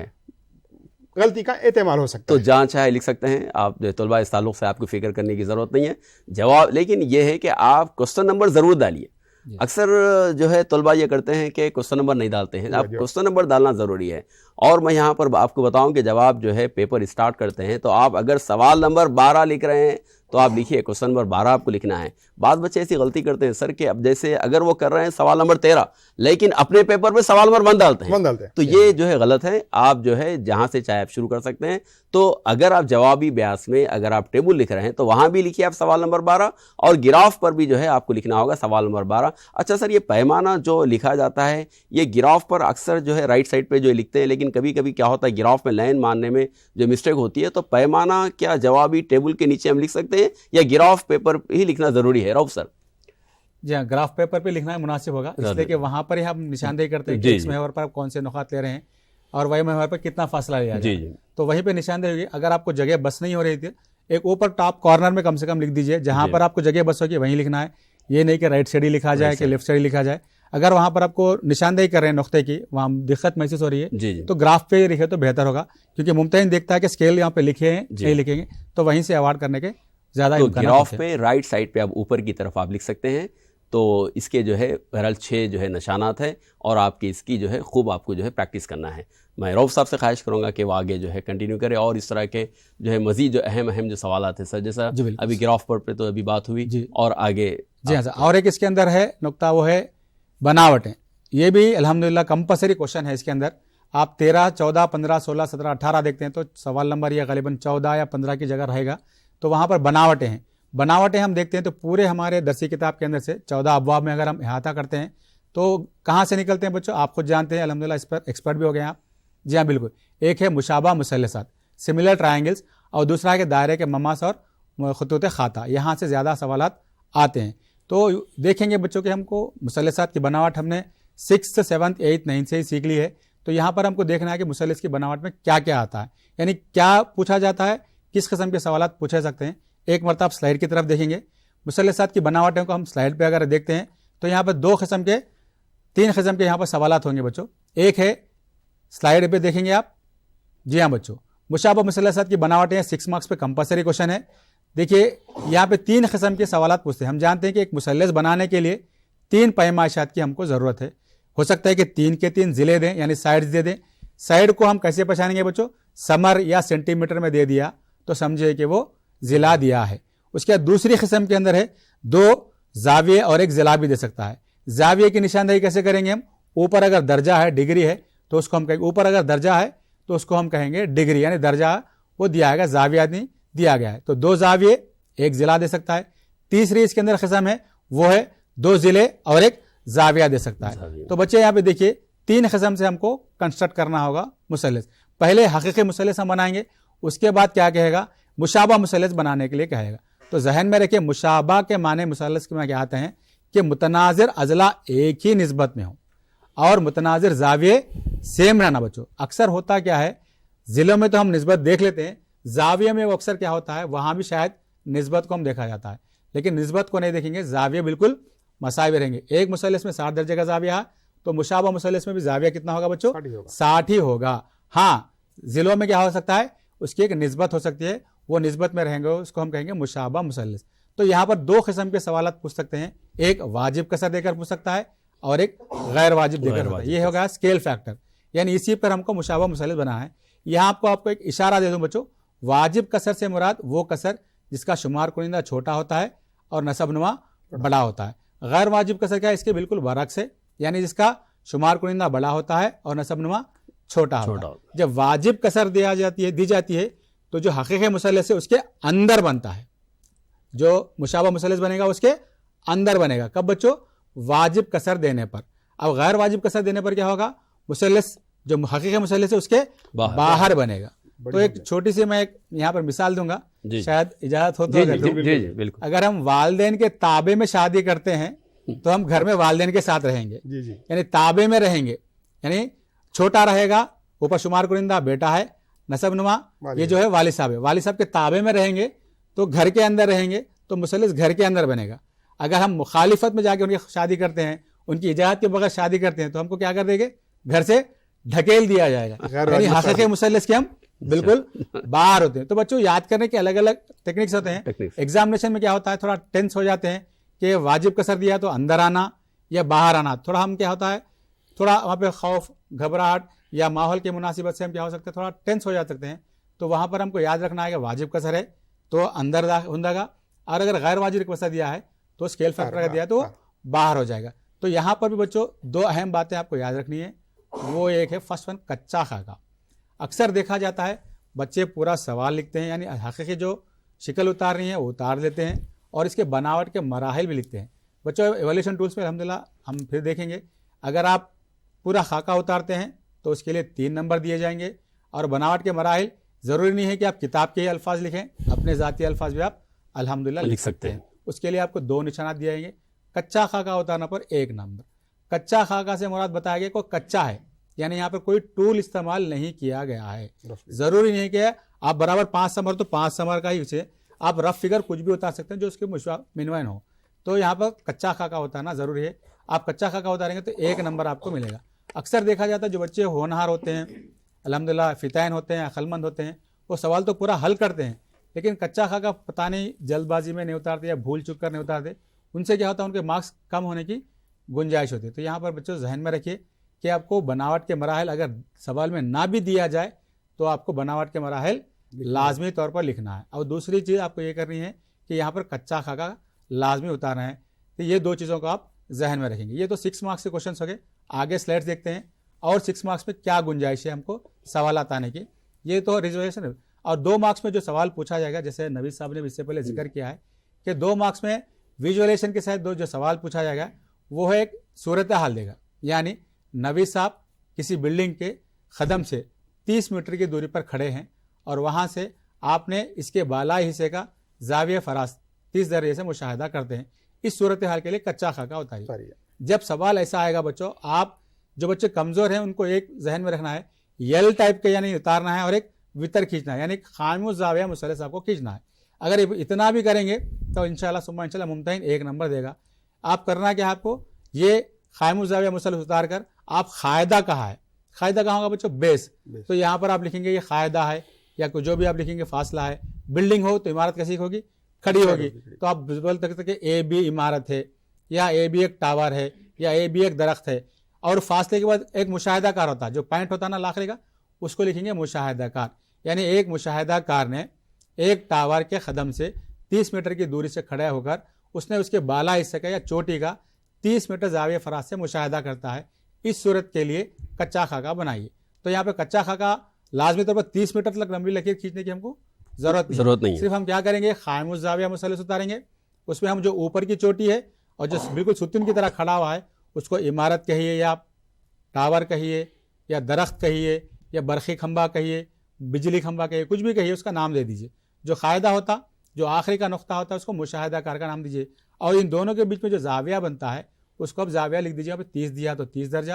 غلطی کا احتمال ہو سکتا ہے. تو جہاں چاہے لکھ سکتے ہیں آپ. طلباء اس تعلق سے آپ کو فکر کرنے کی ضرورت نہیں ہے. جواب لیکن یہ ہے کہ آپ کوسچن نمبر ضرور ڈالیے. اکثر جو ہے طلباء یہ کرتے ہیں کہ کوسچن نمبر نہیں ڈالتے ہیں. آپ کوسچن نمبر ڈالنا ضروری ہے. اور میں یہاں پر آپ کو بتاؤں کہ جب آپ جو ہے پیپر اسٹارٹ کرتے ہیں تو آپ اگر سوال نمبر 12 لکھ رہے ہیں تو آپ لکھیے کوشچن نمبر 12 آپ کو لکھنا ہے. بعض بچے ایسی غلطی کرتے ہیں سر کہ اب جیسے اگر وہ کر رہے ہیں سوال نمبر 13 لیکن اپنے پیپر میں سوال نمبر 1 ڈالتے ہیں, تو یہ جو ہے غلط ہے. آپ جو ہے جہاں سے چاہے آپ شروع کر سکتے ہیں. تو اگر آپ جوابی بیاس میں اگر آپ ٹیبل لکھ رہے ہیں تو وہاں بھی لکھیے آپ سوال نمبر 12, اور گراف پر بھی جو ہے آپ کو لکھنا ہوگا سوال نمبر 12. اچھا سر, یہ پیمانہ جو لکھا جاتا ہے یہ گراف پر اکثر جو ہے رائٹ سائڈ پہ جو لکھتے ہیں, لیکن کبھی کبھی کیا ہوتا ہے گراف میں لائن ماننے میں جو مسٹیک ہوتی ہے, تو پیمانہ کیا جوابی ٹیبل کے نیچے ہم لکھ سکتے ہیں یا گراف پیپر ہی لکھنا ضروری ہے رؤف سر؟ جی ہاں, گراف پیپر پہ لکھنا مناسب ہوگا, اس لیے کہ وہاں پر ہی ہم نشاندہی کرتے ہیں کہ ایکس محور پر کون سے نقاط لے رہے ہیں اور وائی محور پر کتنا فاصلہ لیا جائے. تو وہیں پہ نشاندہی ہوگی. اگر آپ کو جگہ بس نہیں ہو رہی تھی, ایک اوپر ٹاپ کارنر میں کم سے کم لکھ دیجئے جہاں پر آپ کو جگہ بس ہوگی وہیں لکھنا ہے. یہ نہیں کہ رائٹ سائڈ ہی لکھا جائے کہ لیفٹ سائڈ لکھا جائے. اگر وہاں پر آپ کو نشاندہی کر رہے ہیں نقطے کی, وہاں دقت محسوس ہو رہی ہے, تو گراف پہ لکھے تو بہتر ہوگا, کیونکہ ممتحن دیکھتا ہے کہ اسکیل یہاں پہ لکھے ہیں نہیں لکھیں گے, تو وہیں سے ایوارڈ کرنے کے زیادہ امکانات ہیں. گراف پہ رائٹ سائڈ پہ آپ اوپر کی طرف آپ لکھ سکتے ہیں. تو اس کے جو ہے بہرحال 6 جو ہے نشانات ہیں, اور آپ کی اس کی جو ہے خوب آپ کو جو ہے پریکٹس کرنا ہے. میں رؤف صاحب سے خواہش کروں گا کہ وہ آگے جو ہے کنٹینیو کرے, اور اس طرح کے جو ہے مزید جو اہم جو سوالات ہیں سر, جیسا ابھی گراف پر پہ تو ابھی بات ہوئی, اور آگے جی ہاں سر, اور ایک اس کے اندر ہے نقطہ, وہ ہے بناوٹیں. یہ بھی الحمدللہ کمپلسری کوشچن ہے اس کے اندر. آپ 13, 14, 15, 16, 17, 18 دیکھتے ہیں تو سوال نمبر یہ غالباً 14 یا 15 کی جگہ رہے گا. تو وہاں پر بناوٹیں ہیں. بناوٹیں ہم دیکھتے ہیں تو پورے ہمارے درسی کتاب کے اندر سے 14 ابواب میں اگر ہم احاطہ کرتے ہیں تو کہاں سے نکلتے ہیں بچوں, آپ خود جانتے ہیں الحمدللہ, اس پر ایکسپرٹ بھی ہو گئے ہیں آپ. جی ہاں بالکل. ایک ہے مشابہ مثلثات, سملر ٹرائنگلز, اور دوسرا ہے کہ دائرے کے مماس اور خطوط خاطہ. یہاں سے زیادہ سوالات آتے ہیں. تو دیکھیں گے بچوں کہ ہم کو مثلثات کی بناوٹ ہم نے 6th, 7th, 8th, 9th سے ہی سیکھ لی ہے. تو یہاں پر ہم کو دیکھنا ہے کہ مثلث کی بناوٹ میں کیا کیا آتا ہے, یعنی کیا پوچھا جاتا ہے, کس قسم کے سوالات پوچھے سکتے ہیں. ایک مرتبہ آپ سلائڈ کی طرف دیکھیں گے. مثلثات کی بناوٹوں کو ہم سلائڈ پہ اگر دیکھتے ہیں تو یہاں پر 3 قسم کے یہاں پر سوالات ہوں گے بچوں. ایک ہے سلائڈ پہ دیکھیں گے آپ. جی ہاں بچوں, مشابہ مثلثات کی بناوٹیں 6 مارکس پہ کمپلسری کوشچن ہے. دیکھیے یہاں پہ 3 قسم کے سوالات پوچھتے ہیں. ہم جانتے ہیں کہ ایک مثلث بنانے کے لیے 3 پیمائشات کی ہم کو ضرورت ہے. ہو سکتا ہے کہ 3 کے 3 ضلع دیں, یعنی سائڈز دے دیں. سائڈ کو ہم کیسے پہچانیں گے بچوں, سمر یا سینٹی میٹر میں دے دیا تو سمجھے کہ وہ ضلع دیا ہے. اس کے بعد دوسری قسم کے اندر ہے 2 زاویے اور 1 ضلع بھی دے سکتا ہے. زاویے کی نشاندہی کیسے کریں گے ہم, اوپر اگر درجہ ہے ڈگری ہے تو اس کو ہم کہیں گے, اوپر اگر درجہ ہے تو اس کو ہم کہیں گے ڈگری, یعنی درجہ وہ دیا گیا, زاویہ نہیں دیا گیا ہے. تو 2 زاویے 1 ضلع دے سکتا ہے. تیسری اس کے اندر قسم ہے وہ ہے 2 ضلع اور 1 زاویہ دے سکتا ہے. تو بچے یہاں پہ دیکھیے 3 قسم سے ہم کو کنسٹرکٹ کرنا ہوگا مثلث. پہلے حقیقی مثلث ہم بنائیں گے, اس کے بعد کیا کہے گا, مشابہ مثلث بنانے کے لیے کہے گا. تو ذہن میں رکھیں مشابہ کے معنی مثلث کے میں کیا آتے ہیں کہ متناظر اضلاع ایک ہی نسبت میں ہوں اور متناظر زاویے سیم رہنا. بچوں اکثر ہوتا کیا ہے, ضلعوں میں تو ہم نسبت دیکھ لیتے ہیں, زاویے میں وہ اکثر کیا ہوتا ہے, وہاں بھی شاید نسبت کو ہم دیکھا جاتا ہے, لیکن نسبت کو نہیں دیکھیں گے, زاویے بالکل مساوی رہیں گے. ایک مثلث میں 60 درجے کا زاویہ ہے تو مشابہ مثلث میں بھی زاویہ کتنا ہوگا بچوں, 60 ہی ہوگا. ہاں ضلعوں میں کیا ہو سکتا ہے, اس کی ایک نسبت ہو سکتی ہے, وہ نسبت میں رہیں گے, اس کو ہم کہیں گے مشابہ مثلث. تو یہاں پر 2 قسم کے سوالات پوچھ سکتے ہیں, ایک واجب کسر دے کر پوچھ سکتا ہے اور ایک غیر واجب دے کر پوچھ سکتا ہے. یہ ہوگا اسکیل فیکٹر, یعنی اسی پر ہم کو مشابہ مثلث بنا ہے. یہاں آپ کو ایک اشارہ دے دوں بچوں, واجب کسر سے مراد وہ کسر جس کا شمار کنندہ چھوٹا ہوتا ہے اور نسب نما بڑا ہوتا ہے. غیر واجب کسر کیا ہے, اس کے بالکل برعکس ہے, یعنی جس کا شمار کنندہ بڑا ہوتا ہے اور نسب نما چھوٹا ہوتا ہے. جب واجب کسر دی جاتی ہے تو جو حقیقی مثلث ہے اس کے اندر بنتا ہے, جو مشابہ مثلث بنے گا اس کے اندر بنے گا. کب بچوں, واجب کسر دینے پر. اب غیر واجب کسر دینے پر کیا ہوگا, مثلث جو حقیقی مثلث ہے اس کے باہر بنے گا. تو ایک چھوٹی سی میں ایک یہاں پر مثال دوں گا, شاید اجازت ہو تو. اگر ہم والدین کے تابع میں شادی کرتے ہیں تو ہم گھر میں والدین کے ساتھ رہیں گے, یعنی تابع میں رہیں گے, یعنی چھوٹا رہے گا, اوپر شمار کنندہ بیٹا ہے, نسب نما یہ جو ہے والد صاحب ہے, والد صاحب کے تابع میں رہیں گے تو گھر کے اندر رہیں گے تو مثلث گھر کے اندر بنے گا. اگر ہم مخالفت میں جا کے ان کی شادی کرتے ہیں, ان کی اجازت کے بغیر شادی کرتے ہیں تو ہم کو کیا کر دیں گے, گھر سے ڈھکیل دیا جائے گا, یعنی حقیقی مثلث کے ہم بالکل باہر ہوتے ہیں. تو بچوں یاد کرنے کے الگ الگ ٹیکنکس ہوتے ہیں. ایگزامینیشن میں کیا ہوتا ہے, تھوڑا ٹینس ہو جاتے ہیں کہ واجب کسر دیا تو اندر آنا یا باہر آنا, تھوڑا ہم کیا ہوتا ہے, تھوڑا وہاں پہ خوف گھبراہٹ یا ماحول کی مناسبت سے ہم کیا ہو سکتے ہیں, تھوڑا ٹینس ہو جا سکتے ہیں. تو وہاں پر ہم کو یاد رکھنا ہے کہ واجب کسر ہے تو اندر ہوں گا, اور اگر غیر واجب وسع دیا ہے تو اسکیل فیکٹر کا دیا تو باہر ہو جائے گا. تو یہاں پر بھی بچوں 2 اہم باتیں آپ کو یاد رکھنی ہے. وہ ایک ہے فرسٹ ون کچا خاکہ. اکثر دیکھا جاتا ہے بچے پورا سوال لکھتے ہیں, یعنی حقیقی جو شکل اتارنی ہے وہ اتار لیتے ہیں, اور اس کے بناوٹ کے مراحل بھی لکھتے ہیں. بچوں ایولیوشن ٹولز میں الحمدللہ ہم پھر دیکھیں گے, اگر آپ پورا خاکہ اتارتے ہیں تو اس کے لیے 3 نمبر دیے جائیں گے, اور بناوٹ کے مراحل ضروری نہیں ہے کہ آپ کتاب کے ہی الفاظ لکھیں, اپنے ذاتی الفاظ بھی آپ الحمدللہ لکھ سکتے ہیں. اس کے لیے آپ کو 2 نشانات دیے جائیں گے. کچا خاکہ اتارنا پر 1 نمبر. کچا خاکہ سے مراد بتایا گیا کہ کچا ہے, یعنی یہاں پر کوئی ٹول استعمال نہیں کیا گیا ہے. ضروری نہیں کہ آپ برابر 5 سمر تو 5 سمر کا ہی اسے آپ رف فگر کچھ بھی اتار سکتے ہیں جو اس کے منوائن ہو. تو یہاں پر کچا خاکہ اتارنا ضروری ہے. آپ کچا خاکہ اتاریں گے تو 1 نمبر آپ کو ملے گا. اکثر دیکھا جاتا ہے جو بچے ہونہار ہوتے ہیں, الحمدللہ فتائن ہوتے ہیں, عقلمند ہوتے ہیں, وہ سوال تو پورا حل کرتے ہیں, لیکن کچا خاکہ پتہ نہیں جلد بازی میں نہیں اتارتے یا بھول چک کر نہیں اتارتے. ان سے کیا ہوتا ہے, ان کے مارکس کم ہونے کی گنجائش ہوتی ہے. تو یہاں پر بچوں ذہن میں رکھیے کہ آپ کو بناوٹ کے مراحل اگر سوال میں نہ بھی دیا جائے تو آپ کو بناوٹ کے مراحل لازمی طور پر لکھنا ہے. اور دوسری چیز آپ کو یہ کرنی ہے کہ یہاں پر کچا خاکہ لازمی اتارنا ہے. تو یہ 2 چیزوں کو آپ ذہن میں رکھیں گے. یہ تو 6 مارکس کے کوشچنس ہو گئے. آگے سلائڈس دیکھتے ہیں اور 6 مارکس میں کیا گنجائش ہے ہم کو سوالات آنے کی. یہ تو ریزرویشن ہے. اور 2 مارکس میں جو سوال پوچھا جائے گا, جیسے نوید صاحب نے اس سے پہلے ذکر کیا ہے کہ 2 مارکس میں ویژولیشن کے ساتھ جو سوال پوچھا جائے گا وہ ہے ایک صورتحال دے گا. یعنی نوید صاحب کسی بلڈنگ کے قدم سے 30 میٹر کی دوری پر کھڑے ہیں, اور وہاں سے آپ نے اس کے بالائی حصے کا زاویہ فراست 30 درجے سے مشاہدہ کرتے ہیں. اس صورتحال کے لیے کچا خاکہ اتاریے. جب سوال ایسا آئے گا بچوں, آپ جو بچے کمزور ہیں ان کو ایک ذہن میں رکھنا ہے, یل ٹائپ کے یعنی اتارنا ہے, اور ایک وتر کھینچنا ہے, یعنی خاموش زاویہ مثلث آپ کو کھینچنا ہے. اگر اتنا بھی کریں گے تو انشاءاللہ ثم انشاءاللہ ممتحن 1 نمبر دے گا. آپ کرنا کیا, آپ کو یہ خاموش زاویہ مثلث اتار کر آپ قاعدہ کہا ہے, قاعدہ کہاں ہوگا بچوں, بیس. تو یہاں پر آپ لکھیں گے یہ قاعدہ ہے, یا جو بھی آپ لکھیں گے فاصلہ ہے. بلڈنگ ہو تو عمارت کیسی ہوگی, کھڑی ہوگی. تو آپ بول سکتے کہ اے بی عمارت ہے, یا اے بی ایک ٹاور ہے, یا اے بی ایک درخت ہے. اور فاصلے کے بعد ایک مشاہدہ کار ہوتا ہے, جو پوائنٹ ہوتا ہے نا لاکھڑے کا, اس کو لکھیں گے مشاہدہ کار. یعنی ایک مشاہدہ کار نے ایک ٹاور کے قدم سے 30 میٹر کی دوری سے کھڑے ہو کر اس نے اس کے بالا حصے کا یا چوٹی کا 30 میٹر زاویہ فراست سے مشاہدہ کرتا ہے. اس صورت کے لیے کچا خاکہ بنائیے. تو یہاں پہ کچا خاکہ لازمی طور پر 30 میٹر تک لمبی لکیر کھینچنے کی ہم کو ضرورت نہیں ہے. صرف ہم کیا کریں گے, خاموش زاویہ مثلث اتاریں گے. اس میں ہم جو اوپر کی چوٹی ہے اور جو بالکل ستون کی طرح کھڑا ہوا ہے اس کو عمارت کہیے, یا ٹاور کہیے, یا درخت کہیے, یا برقی کھمبا کہیے, بجلی کھمبا کہیے, کچھ بھی کہیے, اس کا نام دے دیجیے. جو قاعدہ ہوتا, جو آخری کا نقطہ ہوتا ہے اس کو مشاہدہ کار کا نام دیجیے. اور ان دونوں کے بیچ میں جو زاویہ بنتا ہے اس کو اب زاویہ لکھ دیجیے. آپ 30 دیا تو 30 درجہ,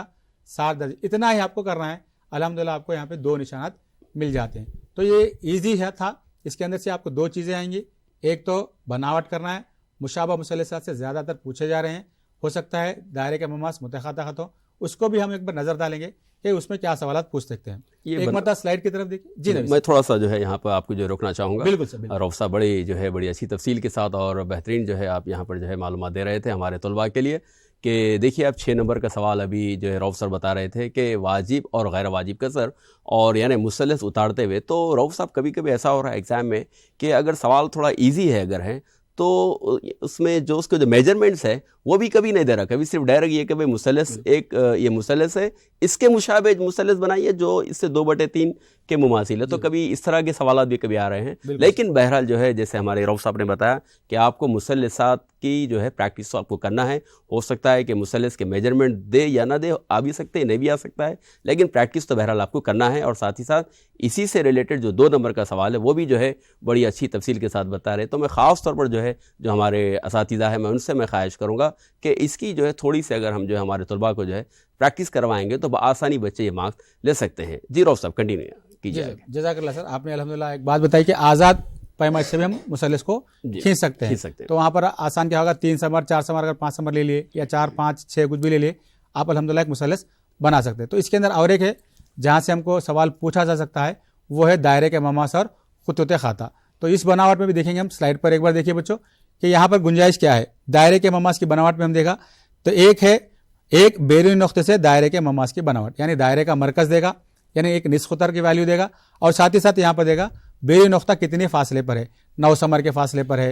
60 درجہ, اتنا ہی آپ کو کرنا ہے. الحمدللہ آپ کو یہاں پہ 2 نشانات مل جاتے ہیں. تو یہ ایزی ہے تھا. اس کے اندر سے آپ کو 2 چیزیں آئیں گی. ایک تو بناوٹ کرنا ہے, مشابہ مثلثات سے زیادہ تر پوچھے جا رہے ہیں, ہو سکتا ہے دائرے کے مماس متخاطہ ہو, اس کو بھی ہم ایک بار نظر ڈالیں گے کہ اس میں کیا سوالات پوچھ سکتے ہیں. ایک مرتبہ سلائڈ کی طرف دیکھیں. جی میں تھوڑا سا جو ہے یہاں پر آپ کو جو روکنا چاہوں گا. بالکل سر, رؤف صاحب بڑی اچھی تفصیل کے ساتھ اور بہترین جو ہے آپ یہاں پر جو ہے معلومات دے رہے تھے ہمارے طلباء کے لیے. کہ دیکھیے آپ 6 نمبر کا سوال ابھی جو ہے رؤف سر بتا رہے تھے کہ واجب اور غیر واجب کا سر, اور یعنی مثلث اتارتے ہوئے. تو رؤف صاحب کبھی کبھی ایسا ہو رہا ہے ایگزام میں کہ اگر سوال تھوڑا ایزی ہے اگر ہے تو اس میں جو اس کے جو میجرمنٹس ہے وہ بھی کبھی نہیں دے رہا, کبھی صرف ڈائریکٹ یہ کہ بھائی مثلث ایک یہ مثلث ہے, اس کے مشابہ مثلث بنائیے جو اس سے 2/3 کے مماثل ہے. تو کبھی اس طرح کے سوالات بھی کبھی آ رہے ہیں. لیکن بہرحال جو ہے جیسے ہمارے رؤف صاحب نے بتایا کہ آپ کو مثلثات کی جو ہے پریکٹس آپ کو کرنا ہے. ہو سکتا ہے کہ مثلث کے میجرمنٹ دے یا نہ دے, آ بھی سکتے ہیں, نہیں بھی آ سکتا ہے, لیکن پریکٹس تو بہرحال آپ کو کرنا ہے. اور ساتھ ہی ساتھ اسی سے ریلیٹڈ جو 2 نمبر کا سوال ہے وہ بھی جو ہے بڑی اچھی تفصیل کے ساتھ بتا رہے. تو میں خاص طور پر جو ہے جو ہمارے اساتذہ ہیں میں ان سے میں خواہش کروں گا کہ اس کی جو ہے تھوڑی سی اگر ہم جو ہے ہمارے طلباء کو جو ہے پریکٹس کروائیں گے تو بآسانی بچے یہ مارکس لے سکتے ہیں. جی رؤف صاحب کنٹینیو کیجیے. جزاک اللہ سر. آپ نے الحمدللہ ایک بات بتائی کہ آزاد پیمائش سے بھی ہم مثلث کو کھینچ سکتے ہیں. تو وہاں پر آسان کیا ہوگا, 3 سمر 4 سمر اگر 5 سمر لے لیے, یا 4 5 6 کچھ بھی لے لیے, آپ الحمدللہ ایک مثلث بنا سکتے ہیں. تو اس کے اندر اور ایک ہے جہاں سے ہم کو سوال پوچھا جا سکتا ہے, وہ ہے دائرے کے مماس اور خطوط خطا. تو اس بناوٹ میں بھی دیکھیں گے ہم. سلائڈ پر ایک بار دیکھیے بچوں کہ یہاں پر گنجائش کیا ہے. دائرے کے مماس کی بناوٹ میں ہم دیکھا تو ایک ہے ایک بیرونی نقطے سے دائرے کے مماس کی بناوٹ, یعنی دائرے کا مرکز دے گا, یعنی ایک نصف قطر کی ویلیو دے گا, اور ساتھ ہی ساتھ یہاں پر دے گا بیرونی نقطہ کتنے فاصلے پر ہے, 9 سمر کے فاصلے پر ہے,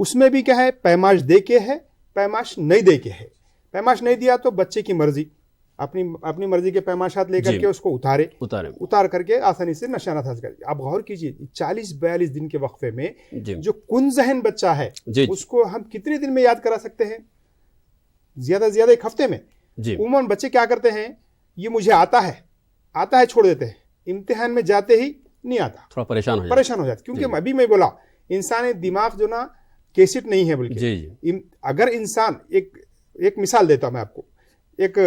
اس میں بھی کیا ہے, پیمائش دے کے ہے, پیمائش نہیں دے کے ہے. پیمائش نہیں دیا تو بچے کی مرضی, اپنی مرضی کے پیمائشات لے کر کے اس کو اتار کر کے آسانی سے نشانات حاصل کرے. آپ غور کیجیے 40-42 دن کے وقفے میں جو کن ذہن بچہ ہے اس کو ہم کتنے دن میں یاد کرا سکتے ہیں؟ زیادہ سے زیادہ ایک ہفتے میں. عموماً بچے کیا کرتے ہیں, یہ مجھے آتا ہے چھوڑ دیتے ہیں, امتحان میں جاتے ہی نہیں آتا, تھوڑا پریشان ہو جاتے. کیونکہ ابھی میں بولا انسانی دماغ جو نا کیسٹ نہیں ہے, بلکہ اگر انسان ایک مثال دیتا ہوں میں آپ کو. ایک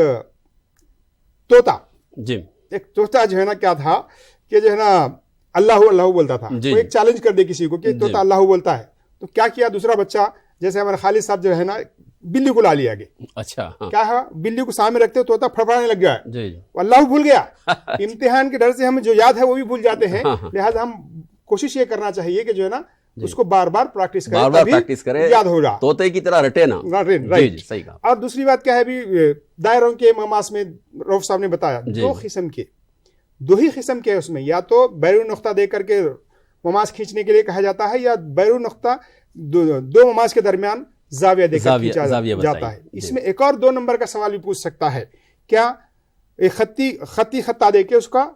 طوطا جو ہے نا کیا تھا کہ جو ہے نا اللہ بولتا تھا. وہ ایک چیلنج کر دے کسی کو کہ طوطا اللہ بولتا ہے, تو کیا کیا دوسرا بچہ, جیسے ہمارے خالد صاحب جو ہے نا بلی کو لا لیا آگے. اچھا, کیا ہے, بلی کو سامنے رکھتے طوطا پھڑپڑانے لگ گیا ہے, اللہ بھول گیا. امتحان کے ڈر سے ہمیں جو یاد ہے وہ بھی بھول جاتے ہیں. لہٰذا ہم کوشش یہ کرنا چاہیے کہ جو ہے نا اس کو بار بار پریکٹس کرے, یاد ہو رہا, طوطے کی طرح رٹے نا. صحیح کہا. اور دوسری بات کیا ہے, بھی دائروں کے مماس میں رؤف صاحب نے بتایا دو ہی قسم کے اس میں, یا تو بیرون نقطہ دے کر کے مماس کھینچنے کے لیے کہا جاتا ہے, یا بیرون نقطہ دو مماس کے درمیان زاویہ دے کر کھینچا جاتا ہے. اس میں ایک اور 2 نمبر کا سوال بھی پوچھ سکتا ہے, کیا ایک خطی خطہ دے کے اس کا